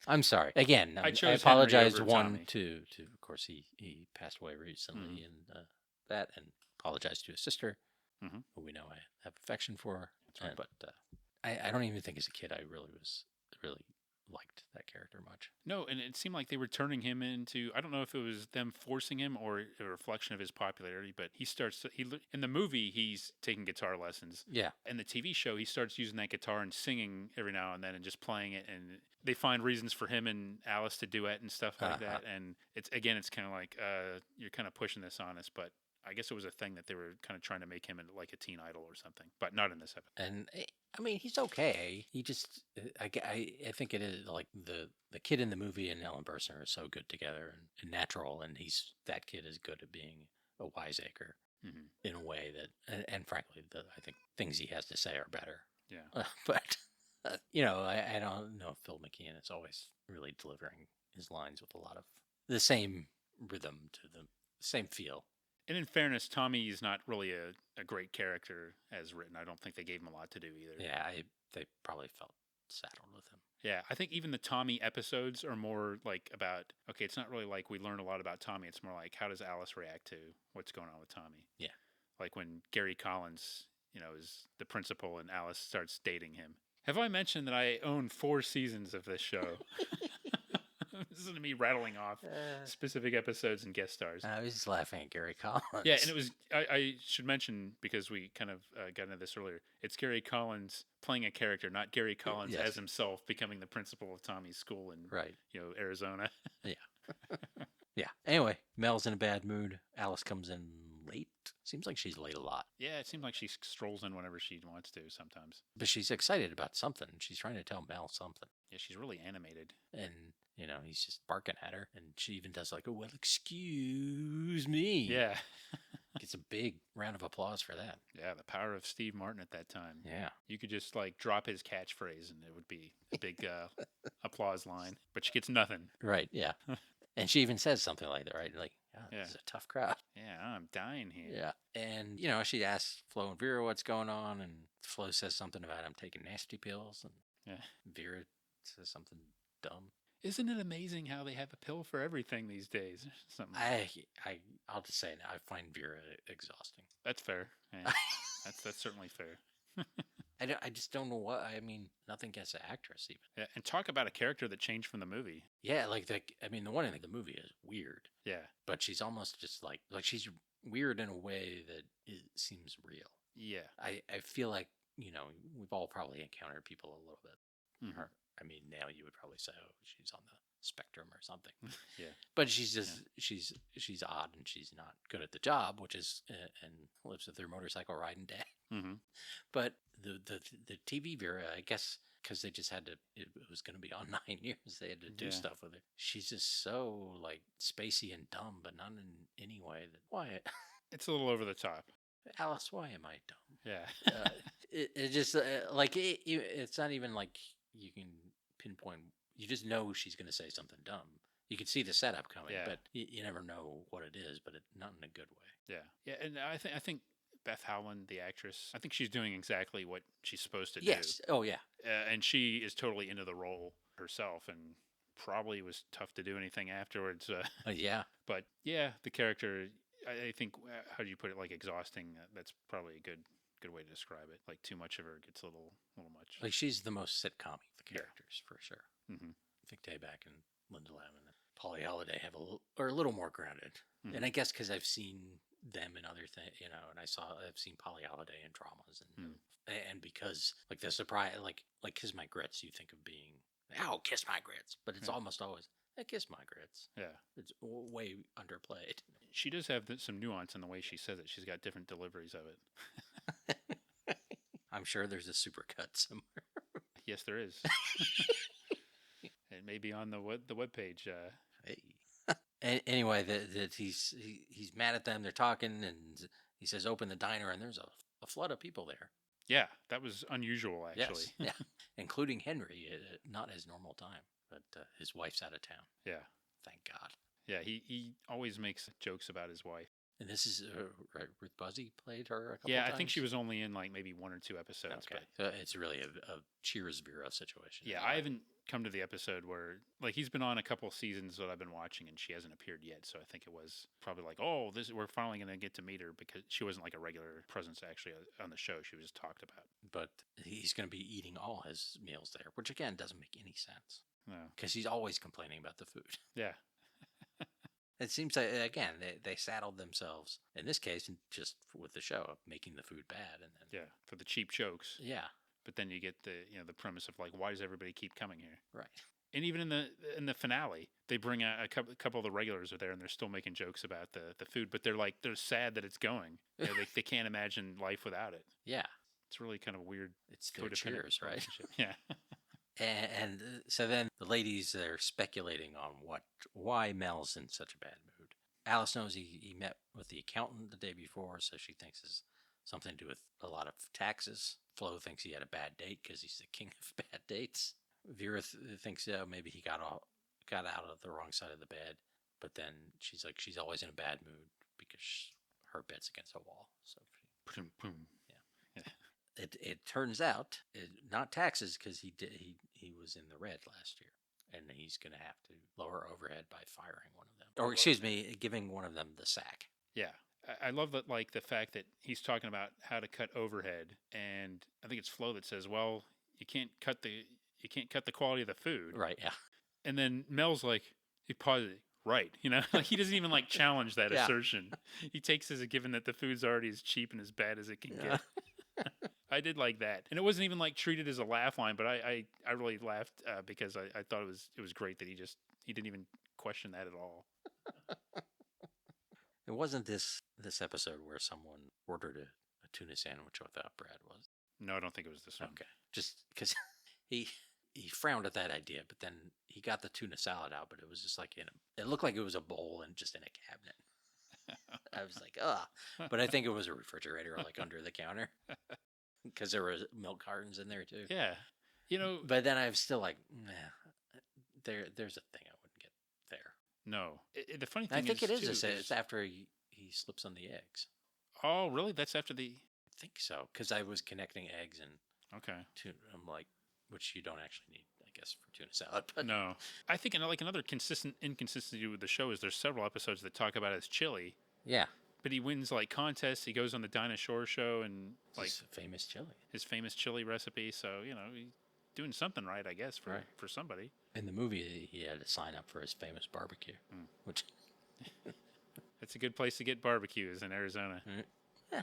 I'm sorry. Again, I apologize. To of course, he passed away recently, and that, and apologize to his sister, who we know I have affection for. That's right. But I don't even think as a kid I really liked that character much. No, and it seemed like they were turning him into, I don't know if it was them forcing him or a reflection of his popularity, but in the movie, he's taking guitar lessons. Yeah. In the TV show, he starts using that guitar and singing every now and then and just playing it, and they find reasons for him and Alice to duet and stuff like that, and it's kind of like, you're kind of pushing this on us, but I guess it was a thing that they were kind of trying to make him into like a teen idol or something, but not in this episode. And I mean, he's okay. He just, I think it is like the kid in the movie and Ellen Burstyn are so good together and natural, and that kid is good at being a wiseacre in a way that, and frankly, I think things he has to say are better. Yeah. But I don't know if Phil McKeon is always really delivering his lines with a lot of the same rhythm to the same feel. And in fairness, Tommy is not really a great character as written. I don't think they gave him a lot to do either. Yeah, they probably felt saddled with him. Yeah, I think even the Tommy episodes are more like about, okay, it's not really like we learn a lot about Tommy. It's more like, how does Alice react to what's going on with Tommy? Yeah. Like when Gary Collins, is the principal and Alice starts dating him. Have I mentioned that I own 4 seasons of this show? Listen to me rattling off specific episodes and guest stars. I was just laughing at Gary Collins. Yeah, and it was, I should mention, because we kind of got into this earlier, it's Gary Collins playing a character, not Gary Collins as himself becoming the principal of Tommy's school in, Arizona. Yeah. Yeah. Anyway, Mel's in a bad mood. Alice comes in late. Seems like she's late a lot. Yeah, it seems like she strolls in whenever she wants to sometimes. But she's excited about something. She's trying to tell Mel something. Yeah, she's really animated. And, he's just barking at her. And she even does like, oh, well, excuse me. Yeah. Gets a big round of applause for that. Yeah, the power of Steve Martin at that time. Yeah. You could just like drop his catchphrase and it would be a big applause line. But she gets nothing. Right, yeah. And she even says something like that, right? Like, this is a tough crowd. Yeah, I'm dying here. Yeah. And, she asks Flo and Vera what's going on. And Flo says something about him taking nasty pills. And Vera says something dumb. Isn't it amazing how they have a pill for everything these days? Something. I'll just say now, I find Vera exhausting. That's fair. Yeah. that's certainly fair. I just don't know what. I mean, nothing gets an actress even. Yeah, and talk about a character that changed from the movie. Yeah, the one in the movie is weird. Yeah. But she's almost just like she's weird in a way that it seems real. Yeah. I feel like, we've all probably encountered people a little bit. Mm-hmm. I mean, now you would probably say, oh, she's on the spectrum or something. Yeah. But she's just, she's odd and she's not good at the job, which is, and lives with her motorcycle riding dad. Mm-hmm. But the TV Vera, I guess, because they just had to, it was going to be on 9 years. They had to do stuff with it. She's just so like spacey and dumb, but not in any way that, why? It's a little over the top. Alice, why am I dumb? Yeah. It just, it's not even like you can pinpoint, you just know she's going to say something dumb. You can see the setup coming, but you never know what it is, but not in a good way. Yeah. Yeah. And I think Beth Howland, the actress, I think she's doing exactly what she's supposed to do. Yes. Oh, yeah. And she is totally into the role herself and probably was tough to do anything afterwards. Yeah. But yeah, the character, I think, how do you put it? Like exhausting. That's probably a good way to describe it. Like too much of her gets a little much. Like she's the most sitcom of the characters for sure. Mm-hmm. I think Dayback and Linda Lavin and Polly Holliday are a little more grounded. Mm-hmm. And I guess because I've seen them in other things, and I've seen Polly Holliday in dramas and because like the surprise, like Kiss My Grits, you think of being, oh, Kiss My Grits, but it's almost always, Kiss My Grits. Yeah. It's way underplayed. She does have some nuance in the way she says it. She's got different deliveries of it. I'm sure there's a supercut somewhere. Yes, there is. It may be on the webpage. Hey. Anyway, that he's mad at them. They're talking, and he says, "Open the diner," and there's a flood of people there. Yeah, that was unusual, actually. Yes, yeah, including Henry. Not his normal time, but his wife's out of town. Yeah, thank God. Yeah, he always makes jokes about his wife. And this is Ruth Buzzy played her a couple times? times? Yeah, I think she was only in like maybe 1 or 2 episodes. Okay. But so it's really a Cheers Vera situation. Yeah, I haven't come to the episode where, like, he's been on a couple seasons that I've been watching and she hasn't appeared yet. So I think it was probably like, oh, we're finally going to get to meet her, because she wasn't like a regular presence actually on the show. She was just talked about. But he's going to be eating all his meals there, which again doesn't make any sense. No. Because he's always complaining about the food. Yeah. It seems like, again, they saddled themselves, in this case, just with the show, of making the food bad. And then, for the cheap jokes. Yeah. But then you get the premise of like, why does everybody keep coming here? Right. And even in the finale, they bring a couple of the regulars are there, and they're still making jokes about the food, but they're sad that it's going. They can't imagine life without it. Yeah. It's really kind of weird. It's their Cheers, right? Yeah. And so then the ladies are speculating on why Mel's in such a bad mood. Alice knows he met with the accountant the day before, so she thinks it's something to do with a lot of taxes. Flo thinks he had a bad date because he's the king of bad dates. Vera thinks maybe he got out of the wrong side of the bed, but then she's like, she's always in a bad mood because her bed's against a wall. So Boom, boom. it turns out not taxes, because he was in the red last year, and he's going to have to lower overhead by firing one of them, or excuse me, giving one of them the sack. Yeah. I love that, like the fact that he's talking about how to cut overhead, and I think it's Flo that says, "Well, you can't cut the quality of the food." Right. Yeah. And then Mel's like, he pauses. Right, like he doesn't even like challenge that assertion. He takes as a given that the food's already as cheap and as bad as it can get. I did like that, and it wasn't even like treated as a laugh line, but I really laughed because I thought it was great that he didn't even question that at all. It wasn't this episode where someone ordered a tuna sandwich without bread, was it? No, I don't think it was this one. Okay, just because he frowned at that idea, but then he got the tuna salad out, but it was just like it looked like it was a bowl and just in a cabinet. I was like, but I think it was a refrigerator, like under the counter, because there were milk cartons in there too. Yeah, But then I'm still like, there's a thing I wouldn't get there. No, the funny thing I think it is. too, It's after he slips on the eggs. Oh, really? That's after the. I think so, because I was connecting eggs and Okay. I'm like, which you don't actually need, I guess, for tuna salad. But no, I think like another inconsistency with the show is there's several episodes that talk about his chili. Yeah. But he wins like contests. He goes on the Dinah Shore show and like his famous chili recipe. So he's doing something right, I guess, for somebody. In the movie, he had to sign up for his famous barbecue, which it's a good place to get barbecue is in Arizona. Yeah,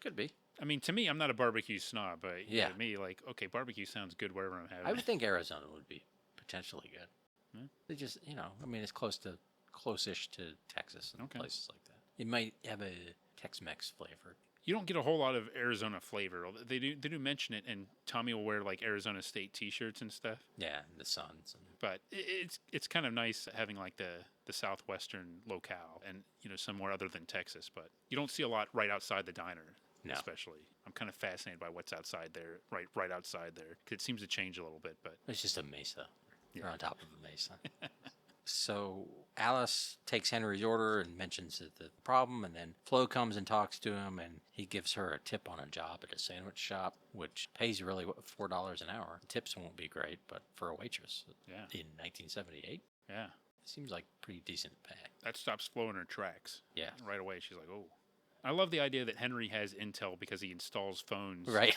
could be. I mean, to me, I'm not a barbecue snob, but yeah, to me, like, okay, barbecue sounds good wherever I'm having it. I would think Arizona would be potentially good. They just, I mean, it's close-ish to Texas and places like that. It might have a Tex-Mex flavor. You don't get a whole lot of Arizona flavor. They do mention it, and Tommy will wear like Arizona State T-shirts and stuff. Yeah, and the Suns. But it's kind of nice having like the southwestern locale and somewhere other than Texas. But you don't see a lot right outside the diner. No. Especially, I'm kind of fascinated by what's outside there, right outside there, because it seems to change a little bit. But it's just a mesa. You're on top of a mesa. So Alice takes Henry's order and mentions the problem, and then Flo comes and talks to him, and he gives her a tip on a job at a sandwich shop, which pays really $4 an hour. The tips won't be great, but for a waitress in 1978, it seems like pretty decent pay. That stops Flo in her tracks. Yeah. Right away, she's like, oh. I love the idea that Henry has intel because he installs phones. Right.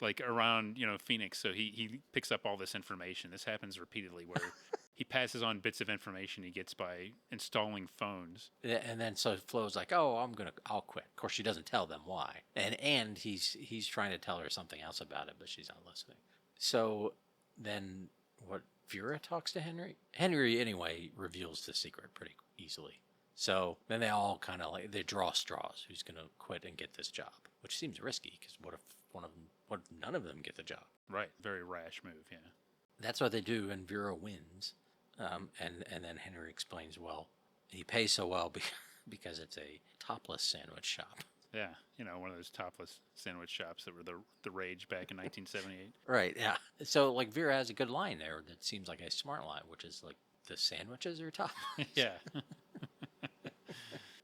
Like around, Phoenix, so he picks up all this information. This happens repeatedly where he passes on bits of information he gets by installing phones. And then so Flo's like, "Oh, I'll quit." Of course, she doesn't tell them why. And he's trying to tell her something else about it, but she's not listening. So then Vera talks to Henry. Henry anyway reveals the secret pretty easily. So then they all kind of they draw straws. Who's going to quit and get this job? Which seems risky because what if none of them get the job? Right. Very rash move. Yeah. That's what they do, and Vera wins. And then Henry explains, well, he pays so well because it's a topless sandwich shop. Yeah, one of those topless sandwich shops that were the rage back in 1978. Right. Yeah. So like Vera has a good line there that seems like a smart line, which is like the sandwiches are topless. Yeah.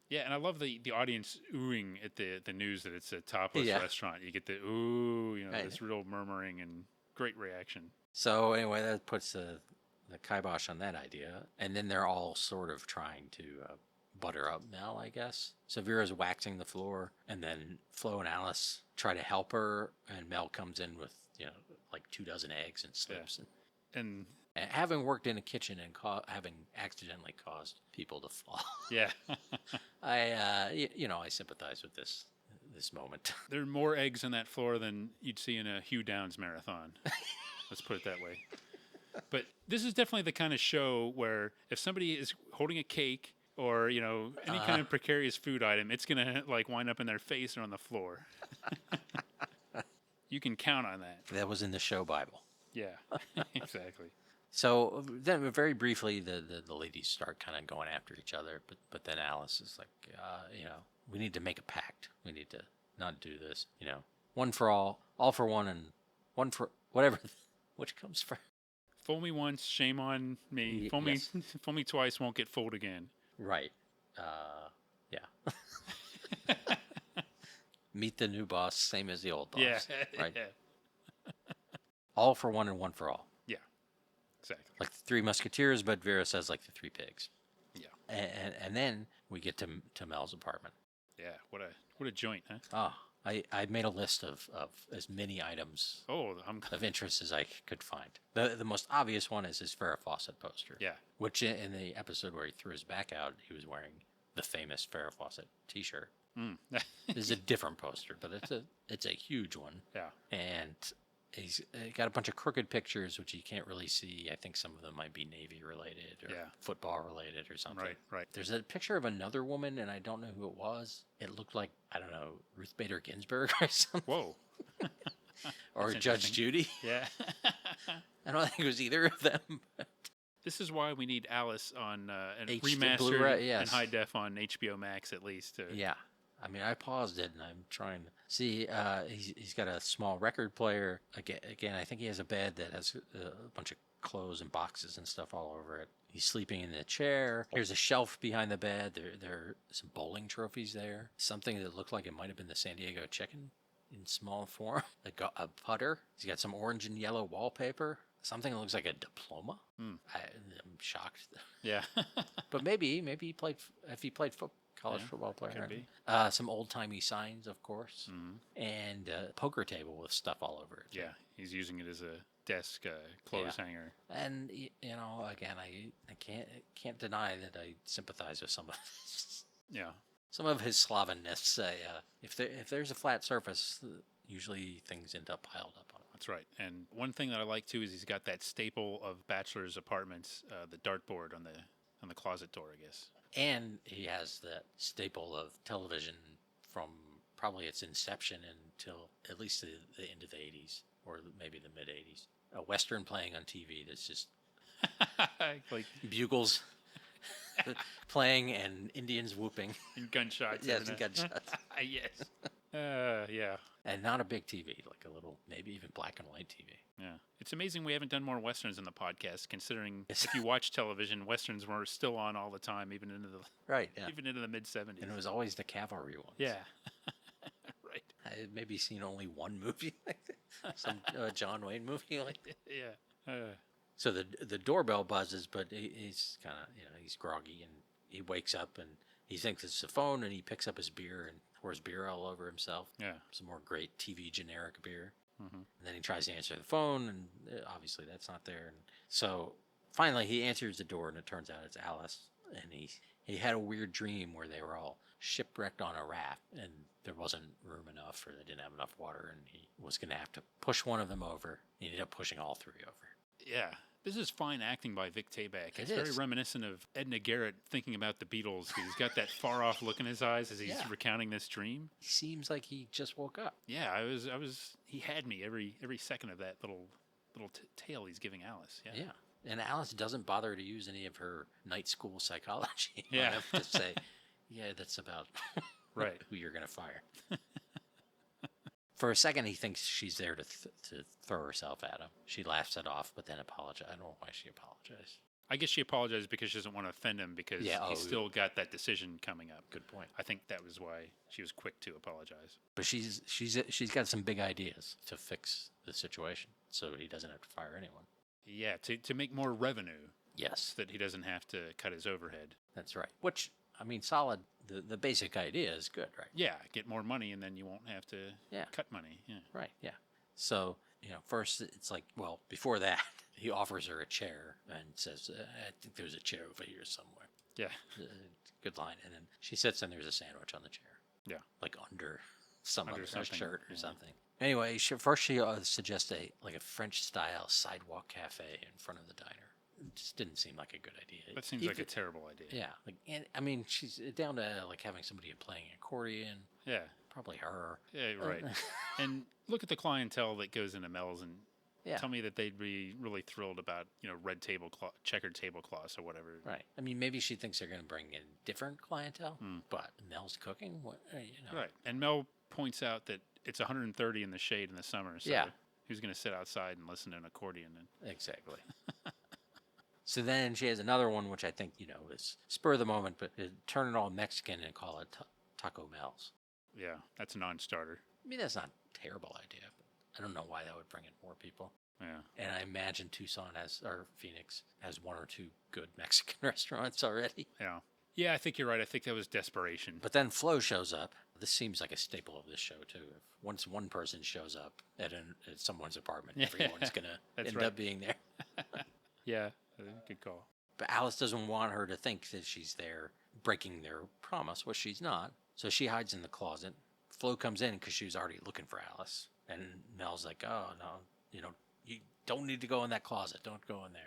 Yeah, and I love the audience oohing at the news that it's a topless restaurant. You get the ooh, this real murmuring and great reaction. So anyway, that puts the kibosh on that idea. And then they're all sort of trying to butter up Mel, I guess. So Vera's waxing the floor, and then Flo and Alice try to help her, and Mel comes in with, like 24 eggs and slips. Yeah. And having worked in a kitchen and having accidentally caused people to fall. Yeah. I sympathize with this moment. There are more eggs on that floor than you'd see in a Hugh Downs marathon. Let's put it that way. But this is definitely the kind of show where if somebody is holding a cake or, any kind of precarious food item, it's going to like wind up in their face or on the floor. You can count on that. That was in the show Bible. Yeah, exactly. So then very briefly, the ladies start kind of going after each other. But then Alice is like, we need to make a pact. We need to not do this. One for all for one, and one for whatever. Which comes first? Fool me once, shame on me. Fool me twice, won't get fooled again. Right. Yeah. Meet the new boss, same as the old boss. Yeah. Right? Yeah. All for one and one for all. Yeah. Exactly. Like the Three Musketeers, but Vera says like the Three Pigs. Yeah. And then we get to Mel's apartment. Yeah. What a joint, huh? Oh, I made a list of as many items Oh, of interest as I could find. The most obvious one is his Farrah Fawcett poster. Yeah. Which in the episode where he threw his back out, he was wearing the famous Farrah Fawcett T-shirt. Mm. This is a different poster, but it's a huge one. Yeah. And he's got a bunch of crooked pictures, which you can't really see. I think some of them might be Navy related or football related or something. Right. There's a picture of another woman, and I don't know who it was. It looked like, I don't know, Ruth Bader Ginsburg or something. Whoa. Or Judge Judy. Yeah. I don't think it was either of them. This is why we need Alice on HD remastered Blu-ray, yes. and high def on HBO Max at least. Yeah. I mean, I paused it, and I'm trying to see. He's got a small record player. Again, I think he has a bed that has a bunch of clothes and boxes and stuff all over it. He's sleeping in the chair. There's a shelf behind the bed. There are some bowling trophies there. Something that looked like it might have been the San Diego Chicken in small form. A putter. He's got some orange and yellow wallpaper. Something that looks like a diploma. I'm shocked. Yeah. But maybe he played. If he played college football player. Could be. Some old-timey signs, of course, and a poker table with stuff all over it. Yeah, he's using it as a desk clothes hanger. And again, I can't deny that I sympathize with some of Yeah. some of his Slavenness. If there's a flat surface, usually things end up piled up on it. That's right. And one thing that I like too is he's got that staple of bachelor's apartments, the dartboard on the closet door, I guess. And he has that staple of television from probably its inception until at least the end of the 80s or maybe the mid 80s. A Western playing on TV that's just like bugles playing and Indians whooping. And gunshots. Yes, and gunshots. Yes. Yeah. And not a big TV, like a little, maybe even black and white TV. Yeah. It's amazing we haven't done more Westerns in the podcast, considering if you watch television, Westerns were still on all the time, even into the even into the mid 70s. And it was always the cavalry ones. Yeah. Right. I've maybe seen only one movie like that. Some John Wayne movie like that. Yeah. So the doorbell buzzes, but he's kind of, he's groggy, and he wakes up and he thinks it's the phone, and he picks up his beer and pours beer all over himself. Yeah. Some more great TV generic beer. Mm-hmm. And then he tries to answer the phone, and obviously that's not there. And so finally he answers the door, and it turns out it's Alice. And he had a weird dream where they were all shipwrecked on a raft, and there wasn't room enough, or they didn't have enough water, and he was going to have to push one of them over. He ended up pushing all three over. Yeah. This is fine acting by Vic Tayback. It's It very is. reminiscent of Edna Garrett thinking about the Beatles. He's got that far off look in his eyes as he's recounting this dream. He seems like he just woke up. Yeah, I was. He had me every second of that little tale he's giving Alice. Yeah. Yeah. And Alice doesn't bother to use any of her night school psychology. Yeah. To say, yeah, that's about Right. who you're going to fire. For a second, he thinks she's there to throw herself at him. She laughs it off, but then apologizes. I don't know why she apologized. I guess she apologized because she doesn't want to offend him because he's still got that decision coming up. Good point. I think that was why she was quick to apologize. But she's got some big ideas to fix the situation, so he doesn't have to fire anyone. Yeah, to make more revenue. Yes. So that he doesn't have to cut his overhead. That's right. Which, I mean, solid. The basic idea is good, right? Yeah, get more money and then you won't have to cut money. Yeah. Right, yeah. So, first it's like, well, before that, he offers her a chair and says, I think there's a chair over here somewhere. Yeah. Good line. And then she sits and there's a sandwich on the chair. Yeah. Like under some other something, shirt or something. Anyway, she suggests a French-style sidewalk cafe in front of the diner. It just didn't seem like a good idea. That seems like a terrible idea. Yeah. And I mean, she's down to like having somebody playing accordion. Yeah. Probably her. Yeah, right. And look at the clientele that goes into Mel's and tell me that they'd be really thrilled about, checkered tablecloths or whatever. Right. I mean, maybe she thinks they're going to bring in different clientele, but Mel's cooking. Right. And Mel points out that it's 130 in the shade in the summer. So who's going to sit outside and listen to an accordion? Exactly. So then she has another one, which I think, is spur of the moment, but turn it all Mexican and call it Taco Mel's. Yeah, that's a non-starter. I mean, that's not a terrible idea, but I don't know why that would bring in more people. Yeah. And I imagine Phoenix has one or two good Mexican restaurants already. Yeah. Yeah, I think you're right. I think that was desperation. But then Flo shows up. This seems like a staple of this show, too. If once one person shows up at someone's apartment, everyone's going to end up being there. Yeah, good call. But Alice doesn't want her to think that she's there breaking their promise, which she's not. So she hides in the closet. Flo comes in because she was already looking for Alice. And Mel's like, oh, no, you don't need to go in that closet. Don't go in there,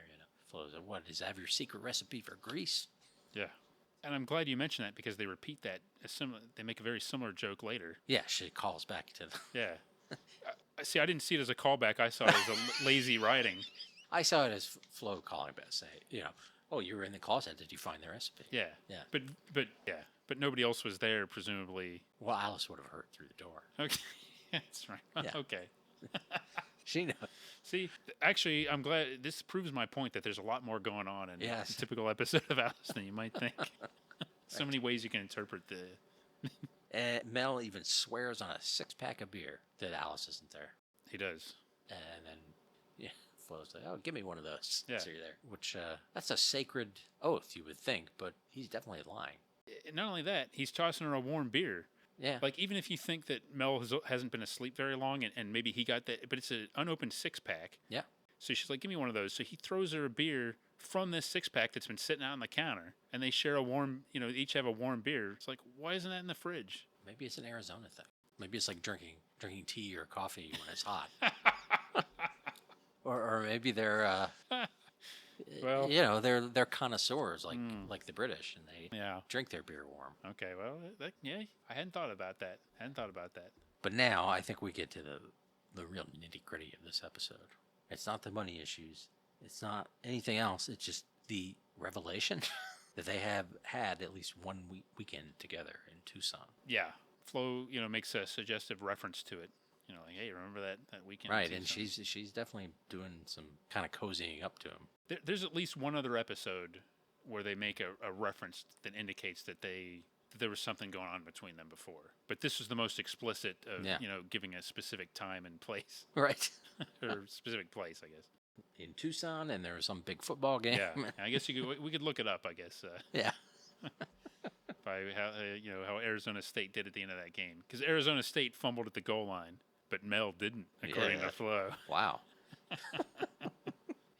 Flo's like, what, does that have your secret recipe for grease? Yeah. And I'm glad you mentioned that because they repeat that. They make a very similar joke later. Yeah, she calls back to them. Yeah. See, I didn't see it as a callback. I saw it as a lazy writing. I saw it as Flo calling back, say, oh, you were in the closet. Did you find the recipe? Yeah. Yeah. But nobody else was there, presumably. Well, Alice would have heard through the door. Okay. That's right. Yeah. Okay. She knows. See, actually, I'm glad this proves my point that there's a lot more going on in a typical episode of Alice than you might think. So many ways you can interpret the... Mel even swears on a 6-pack of beer that Alice isn't there. He does. And then, Flo's like, oh, give me one of those. Yeah. So you're there. Which, that's a sacred oath, you would think, but he's definitely lying. Not only that, he's tossing her a warm beer. Yeah. Like, even if you think that Mel hasn't been asleep very long and maybe he got that, but it's an unopened 6-pack. Yeah. So she's like, give me one of those. So he throws her a beer from this 6-pack that's been sitting out on the counter, and they share a warm, each have a warm beer. It's like, why isn't that in the fridge? Maybe it's an Arizona thing. Maybe it's like drinking tea or coffee when it's hot. or maybe they're, well, they're connoisseurs like the British, and they drink their beer warm. Okay, well, I hadn't thought about that. But now I think we get to the real nitty gritty of this episode. It's not the money issues. It's not anything else. It's just the revelation that they have had at least one weekend together in Tucson. Yeah. Flo, makes a suggestive reference to it. Like, hey, remember that weekend? Right, and she's definitely doing some kind of cozying up to him. There's at least one other episode where they make a reference that indicates that there was something going on between them before. But this was the most explicit of, giving a specific time and place. Right. Or specific place, I guess. In Tucson, and there was some big football game. Yeah, I guess we could look it up, I guess. Yeah. By how Arizona State did at the end of that game. Because Arizona State fumbled at the goal line, but Mel didn't, according to Flo. Wow.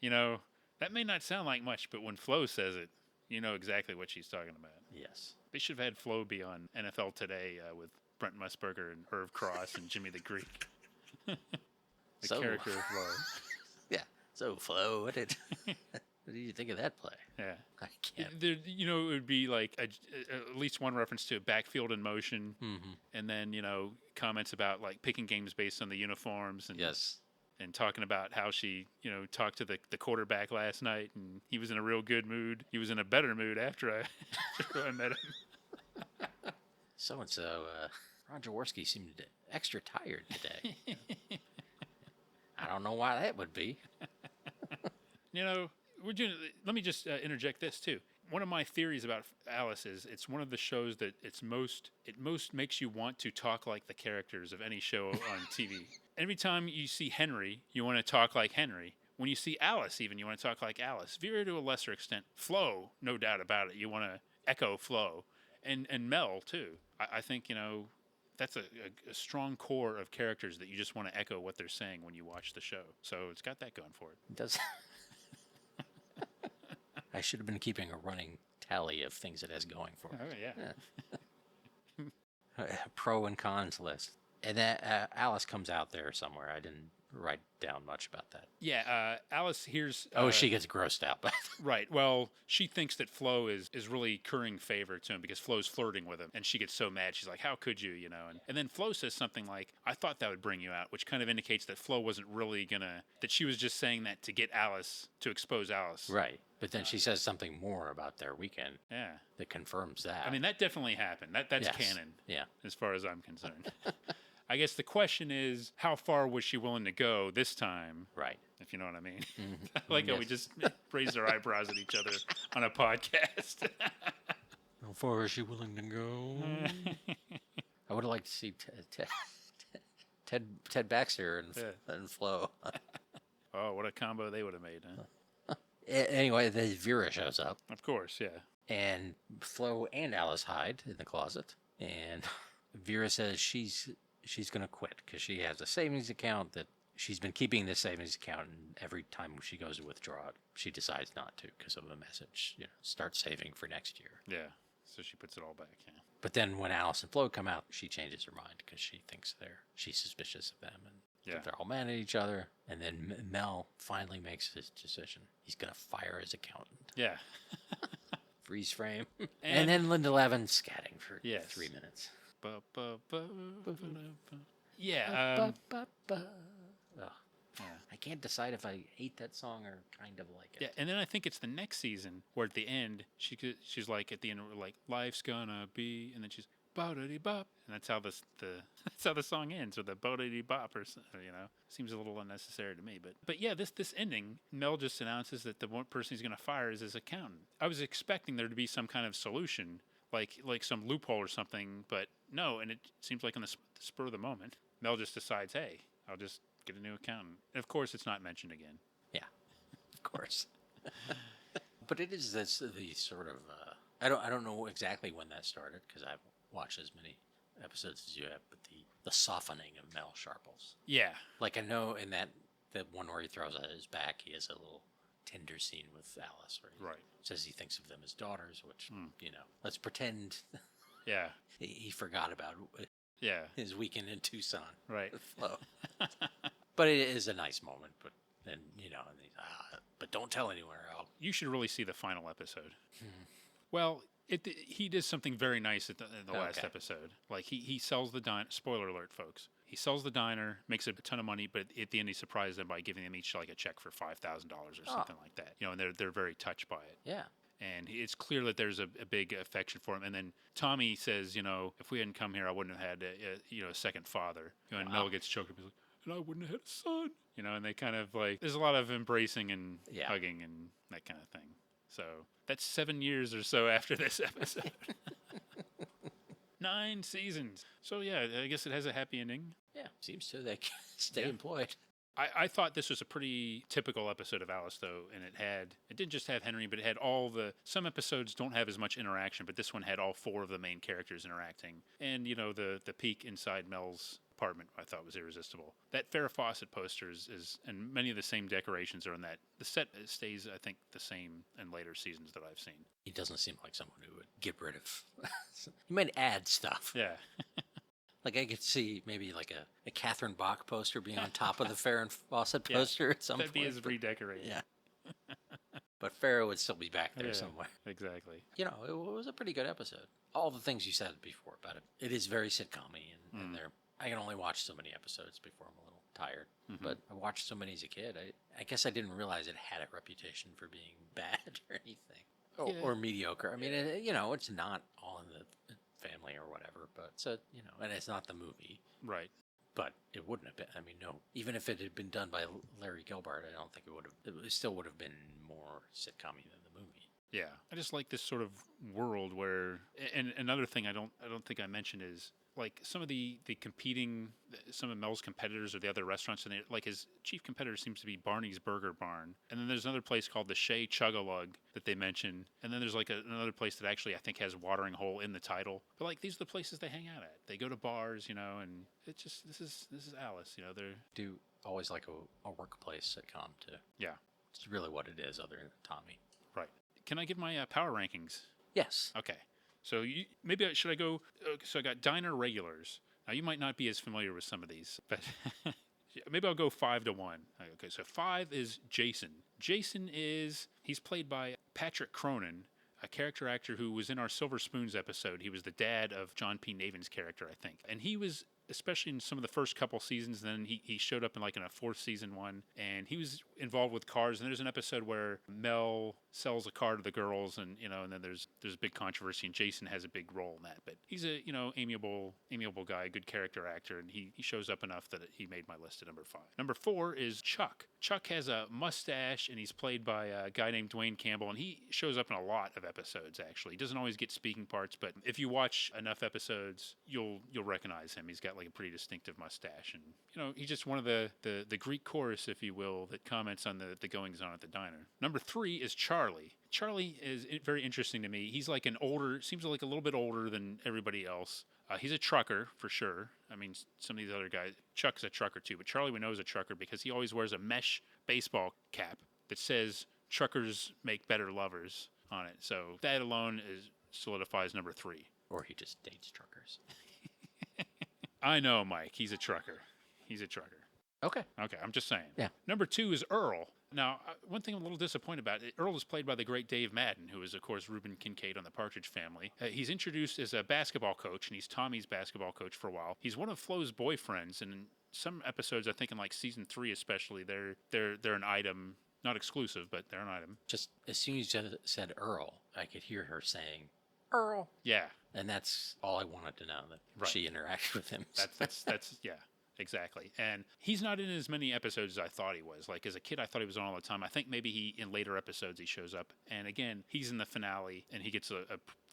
That may not sound like much, but when Flo says it, you know exactly what she's talking about. Yes. They should have had Flo be on NFL Today with Brent Musburger and Irv Cross and Jimmy the Greek. The character of Flo. Yeah. So, Flo, what did you think of that play? Yeah. I can't. It would be like at least one reference to backfield in motion, and then, comments about like picking games based on the uniforms. And, yes. And talking about how she, talked to the quarterback last night, and he was in a real good mood. He was in a better mood after I met him. So-and-so, Ron Jaworski seemed extra tired today. I don't know why that would be. Let me just interject this too. One of my theories about Alice is it's one of the shows that it most makes you want to talk like the characters of any show on TV. Every time you see Henry, you want to talk like Henry. When you see Alice, even, you want to talk like Alice. Vera to a lesser extent. Flo, no doubt about it. You want to echo Flo. And Mel, too. I think, that's a strong core of characters that you just want to echo what they're saying when you watch the show. So it's got that going for it. It does. I should have been keeping a running tally of things it has going for it. Oh, yeah. A pro and cons list. And then Alice comes out there somewhere. I didn't write down much about that. Yeah, Alice hears... she gets grossed out by that. Right. Well, she thinks that Flo is really currying favor to him because Flo's flirting with him. And she gets so mad. She's like, how could you, And then Flo says something like, I thought that would bring you out, which kind of indicates that Flo wasn't really that she was just saying that to get Alice, to expose Alice. Right. But then she says something more about their weekend. Yeah. That confirms that. I mean, that definitely happened. That's canon. Yeah. As far as I'm concerned. I guess the question is, how far was she willing to go this time? Right. If you know what I mean. Mm-hmm. I like how we just raised our eyebrows at each other on a podcast. How far is she willing to go? I would have liked to see Ted Baxter and Flo. Oh, what a combo they would have made, huh? Anyway, then Vera shows up, Of course, yeah. and Flo and Alice hide in the closet, and Vera says she's going to quit because she has a savings account that she's been keeping this savings account, and every time she goes to withdraw it, she decides not to because of a message, start saving for next year. Yeah, so she puts it all back, yeah. But then when Alice and Flo come out, she changes her mind because she thinks she's suspicious of them, and they're all mad at each other. And then Mel finally makes his decision. He's going to fire his accountant. Yeah. Freeze frame. And then Linda Levin scatting for 3 minutes. Yeah. I can't decide if I hate that song or kind of like it. Yeah, and then I think it's the next season where at the end she's like at the end like life's gonna be, and then she's bo-diddy bop, and that's how that's how the song ends with the bo-diddy bop, or seems a little unnecessary to me, but yeah, this ending, Mel just announces that the one person he's gonna fire is his accountant. I was expecting there to be some kind of solution, like some loophole or something, but no, and it seems like on the spur of the moment, Mel just decides, hey, I'll just get a new accountant. And of course, it's not mentioned again. Yeah, of course. But it is the sort of I don't know exactly when that started because I've watched as many episodes as you have, but the softening of Mel Sharples. Yeah, like I know in that one where he throws out his back, he has a little tender scene with Alice where he says he thinks of them as daughters, which let's pretend. Yeah, he forgot about. Yeah, his weekend in Tucson. Right. Flow. But it is a nice moment. But then but don't tell anyone, Earl. You should really see the final episode. Well, he did something very nice in the last episode. Like he sells the diner. Spoiler alert, folks. He sells the diner, makes a ton of money, but at the end he surprises them by giving them each like a check for $5,000 or something like that. And they're very touched by it. Yeah. And it's clear that there's a big affection for him. And then Tommy says, if we hadn't come here, I wouldn't have had a second father. And Mel gets choked up. He's like, and I wouldn't have had a son. And they kind of like, there's a lot of embracing and hugging and that kind of thing. So that's 7 years or so after this episode. 9 seasons. So yeah, I guess it has a happy ending. Yeah, seems to. They stay employed. I thought this was a pretty typical episode of Alice, though, and it didn't just have Henry, but it had some episodes don't have as much interaction, but this one had all 4 of the main characters interacting. And, the peek inside Mel's apartment I thought was irresistible. That Farrah Fawcett poster is and many of the same decorations are on that. The set stays, I think, the same in later seasons that I've seen. He doesn't seem like someone who would get rid of... He might add stuff. Yeah. Like I could see maybe like a Catherine Bach poster being on top of the Farrah Fawcett poster at some point. That'd be his redecorating. Yeah. But Farrah would still be back there somewhere. Exactly. It was a pretty good episode. All the things you said before about it. It is very sitcom-y, and I can only watch so many episodes before I'm a little tired. Mm-hmm. But I watched so many as a kid. I guess I didn't realize it had a reputation for being bad or anything. Or mediocre. I mean, it's not all in the family or whatever, but and it's not the movie. Right. But it wouldn't have been. I mean, no. Even if it had been done by Larry Gilbert, I don't think it would have. It still would have been more sitcom-y than the movie. Yeah, I just like this sort of world where. And another thing I don't think I mentioned is like some of some of Mel's competitors or the other restaurants, and like his chief competitor seems to be Barney's Burger Barn, and then there's another place called the Shea Chug-a-Lug that they mention, and then there's like another place that actually I think has Watering Hole in the title. But like these are the places they hang out at. They go to bars, and it's just this is Alice, they're do always like a workplace sitcom too. Yeah, it's really what it is, other than Tommy. Right. Can I give my power rankings? Yes. Okay. So should I go? So I got diner regulars. Now you might not be as familiar with some of these, but maybe I'll go 5 to 1. Okay, so 5 is Jason. Jason he's played by Patrick Cronin, a character actor who was in our Silver Spoons episode. He was the dad of John P. Navin's character, I think, and he was especially in some of the first couple seasons. Then he showed up in like in a fourth season one, and he was involved with cars. And there's an episode where Mel sells a car to the girls, and and then there's a big controversy, and Jason has a big role in that. But he's a amiable guy, good character actor, and he shows up enough that he made my list at number 5. Number 4 is Chuck. Chuck has a mustache, and he's played by a guy named Dwayne Campbell, and he shows up in a lot of episodes. Actually, he doesn't always get speaking parts, but if you watch enough episodes, you'll recognize him. He's got like a pretty distinctive mustache, and he's just one of the Greek chorus, if you will, that comments on the goings on at the diner. Number 3 is Charlie. Charlie is very interesting to me. He's like seems like a little bit older than everybody else. He's a trucker for sure. I mean, some of these other guys, Chuck's a trucker too, but Charlie we know is a trucker because he always wears a mesh baseball cap that says "Truckers make better lovers" on it. So that alone solidifies number 3. Or he just dates truckers. I know, Mike. He's a trucker. He's a trucker. Okay. Okay, I'm just saying. Yeah. Number 2 is Earl. Now, one thing I'm a little disappointed about, Earl is played by the great Dave Madden, who is, of course, Reuben Kincaid on the Partridge Family. He's introduced as a basketball coach, and he's Tommy's basketball coach for a while. He's one of Flo's boyfriends, and in some episodes, I think in like season 3 especially, they're an item, not exclusive, but they're an item. Just as soon as you said Earl, I could hear her saying, Earl. Yeah. And that's all I wanted to know, that she interacted with him. That's yeah. Exactly. And he's not in as many episodes as I thought he was. Like, as a kid, I thought he was on all the time. I think maybe in later episodes, he shows up. And again, he's in the finale, and he gets a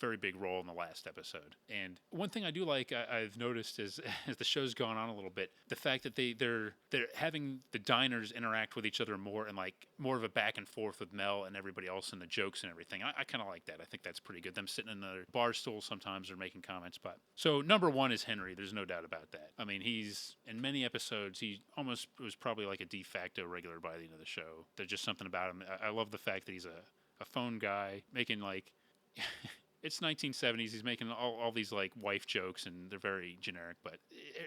very big role in the last episode. And one thing I do like, I've noticed is, as the show's gone on a little bit, the fact that they're having the diners interact with each other more, and like more of a back and forth with Mel and everybody else, and the jokes and everything. I kind of like that. I think that's pretty good. Them sitting in the bar stool sometimes or making comments. But so number 1 is Henry. There's no doubt about that. I mean, he's in many episodes, he almost was probably like a de facto regular by the end of the show. There's just something about him. I love the fact that he's a phone guy making like it's 1970s. He's making all these like wife jokes, and they're very generic, but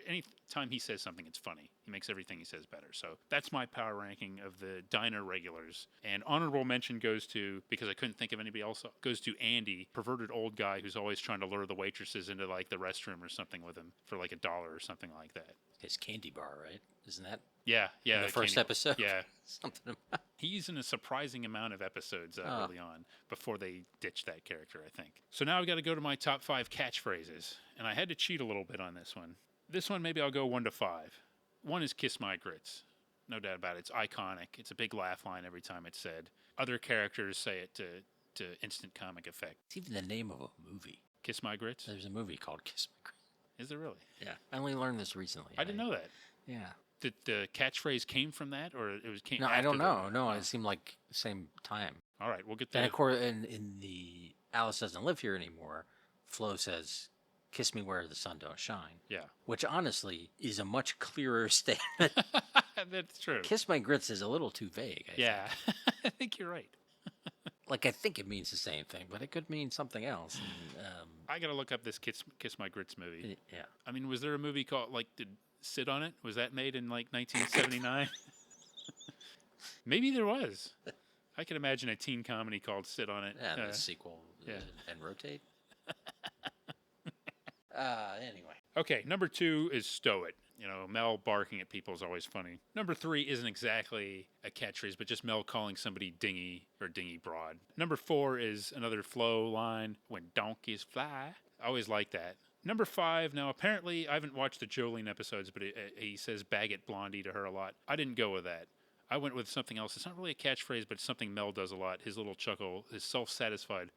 any time he says something, it's funny. He makes everything he says better. So that's my power ranking of the diner regulars. And honorable mention goes to, because I couldn't think of anybody else, goes to Andy, perverted old guy who's always trying to lure the waitresses into like the restroom or something with him for like $1 or something like that. His candy bar, right? Isn't that? Yeah. In the first episode? Yeah. Something about. He's in a surprising amount of episodes early on before they ditched that character, I think. So now I've got to go to my top 5 catchphrases, and I had to cheat a little bit on this one. This one, maybe I'll go 1 to 5. 1 is "Kiss My Grits." No doubt about it. It's iconic. It's a big laugh line every time it's said. Other characters say it to instant comic effect. It's even the name of a movie. Kiss My Grits? There's a movie called Kiss My Grits. Is there really? Yeah. I only learned this recently. I didn't know that. Yeah. Did the catchphrase came from that, or it came? No, after I don't know. the, No, it seemed like the same time. All right, we'll get And that. of course, in the Alice Doesn't Live Here Anymore, Flo says, "Kiss me where the sun don't shine." Yeah. Which honestly is a much clearer statement. That's true. "Kiss my grits" is a little too vague. I Yeah, I think you're right. Like, I think it means the same thing, but it could mean something else. And, I gotta look up this Kiss My Grits movie. yeah. I mean, was there a movie called did Sit on It? Was that made in like 1979? Maybe there was. I can imagine a teen comedy called Sit on It. Yeah, the sequel. yeah. And Rotate. Anyway. Okay, number 2 is Stow It. Mel barking at people is always funny. Number 3 isn't exactly a catchphrase, but just Mel calling somebody dingy or dingy broad. Number 4 is another Flo line, "When donkeys fly." I always like that. Number 5, now apparently I haven't watched the Jolene episodes, but he says "bag it blondie" to her a lot. I didn't go with that. I went with something else. It's not really a catchphrase, but it's something Mel does a lot. His little chuckle, his self-satisfied.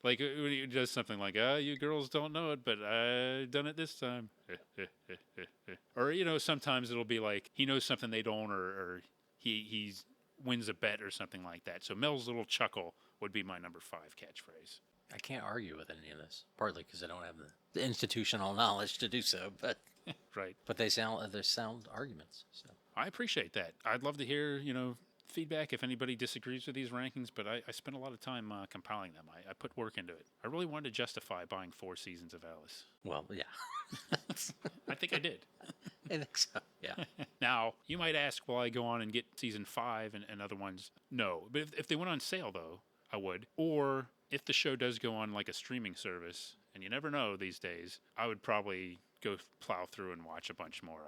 Like when he does something like, "You girls don't know it, but I done it this time." Or, sometimes it'll be like he knows something they don't, or he wins a bet or something like that. So Mel's little chuckle would be my number 5 catchphrase. I can't argue with any of this, partly because I don't have the institutional knowledge to do so, but Right. but they're sound arguments. So I appreciate that. I'd love to hear, feedback if anybody disagrees with these rankings, but I spent a lot of time compiling them. I put work into it. I really wanted to justify buying 4 seasons of Alice. well, yeah, I think I did. I think so. Yeah. Now, you might ask, will I go on and get season 5 and other ones? No. But if they went on sale, though, I would. Or if the show does go on like a streaming service, and you never know these days, I would probably go plow through and watch a bunch more.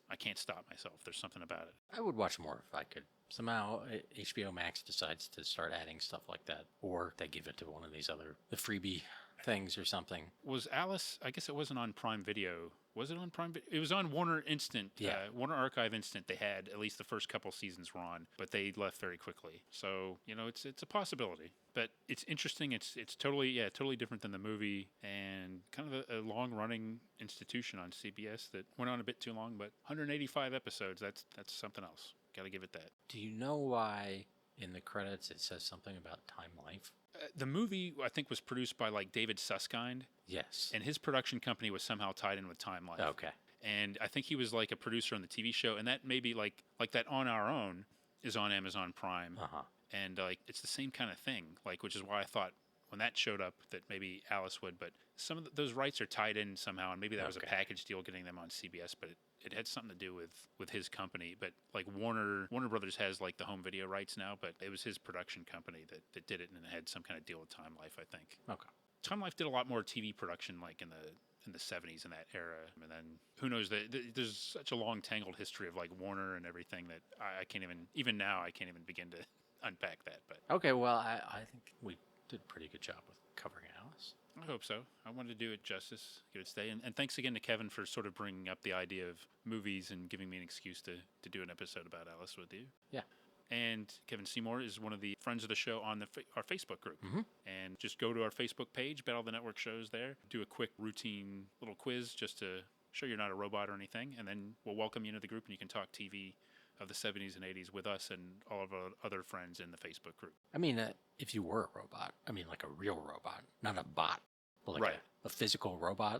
I can't stop myself. There's something about it. I would watch more if I could. Somehow HBO Max decides to start adding stuff like that, or they give it to one of these the freebie things or something. Was Alice, I guess it wasn't on Prime Video. Was it on Prime Video? It was on Warner Instant. Yeah. Warner Archive Instant. They had at least the first couple seasons were on, but they left very quickly. So, it's a possibility. But it's interesting. It's totally different than the movie, and kind of a long-running institution on CBS that went on a bit too long, but 185 episodes, that's something else. Got to give it that. Do you know why in the credits it says something about Time Life? The movie, I think, was produced by David Susskind. Yes. And his production company was somehow tied in with Time Life. Okay. And I think he was a producer on the TV show, and that maybe like that On Our Own is on Amazon Prime. Uh-huh. And it's the same kind of thing, which is why I thought when that showed up that maybe Alice would, but some of those rights are tied in somehow, and maybe that was a package deal getting them on CBS, but it had something to do with his company. But Warner Brothers has the home video rights now, but it was his production company that did it, and it had some kind of deal with Time Life, I think. Okay. Time Life did a lot more TV production in the 70s in that era, and then who knows, there's such a long tangled history of Warner and everything that I can't even now I can't even begin to unpack that. But okay, well I think we did a pretty good job with covering Alice. I hope so. I wanted to do it justice, give it stay, and thanks again to Kevin for sort of bringing up the idea of movies and giving me an excuse to do an episode about Alice with you. Yeah. And Kevin Seymour is one of the friends of the show on our Facebook group. Mm-hmm. And just go to our Facebook page, Battle of the Network shows there. Do a quick routine little quiz just to show you're not a robot or anything. And then we'll welcome you into the group, and you can talk TV of the 70s and 80s with us and all of our other friends in the Facebook group. I mean, if you were a robot, like a real robot, not a bot, but right. a physical robot,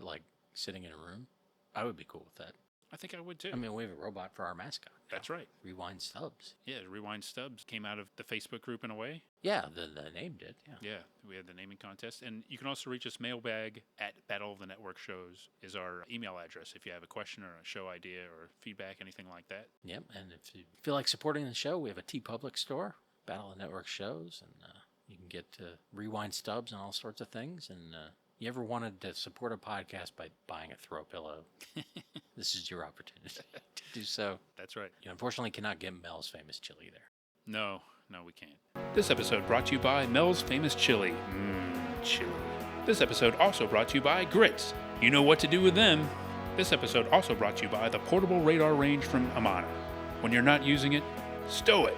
sitting in a room, I would be cool with that. I think I would too. I mean, we have a robot for our mascot. That's right. Rewind Stubbs. Yeah, Rewind Stubbs came out of the Facebook group in a way. Yeah, the name did. Yeah, we had the naming contest. And you can also reach us. Mailbag at Battle of the Network Shows is our email address if you have a question or a show idea or feedback, anything like that. Yep, and if you feel like supporting the show, we have a TeePublic store, Battle of the Network Shows, and you can get Rewind Stubbs and all sorts of things. And you ever wanted to support a podcast by buying a throw pillow? This is your opportunity to do so. That's right. You unfortunately cannot get Mel's famous chili there. No, we can't. This episode brought to you by Mel's Famous Chili. Chili. This episode also brought to you by Grits. You know what to do with them. This episode also brought to you by the portable radar range from Amana. When you're not using it, stow it.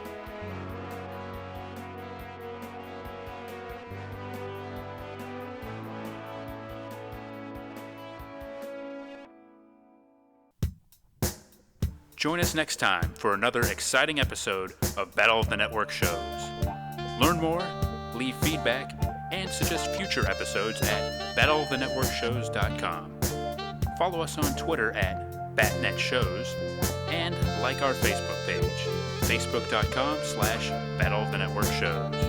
Join us next time for another exciting episode of Battle of the Network Shows. Learn more, leave feedback, and suggest future episodes at battleofthenetworkshows.com. Follow us on Twitter at BatNetShows, and like our Facebook page, facebook.com/Battle of the Network Shows.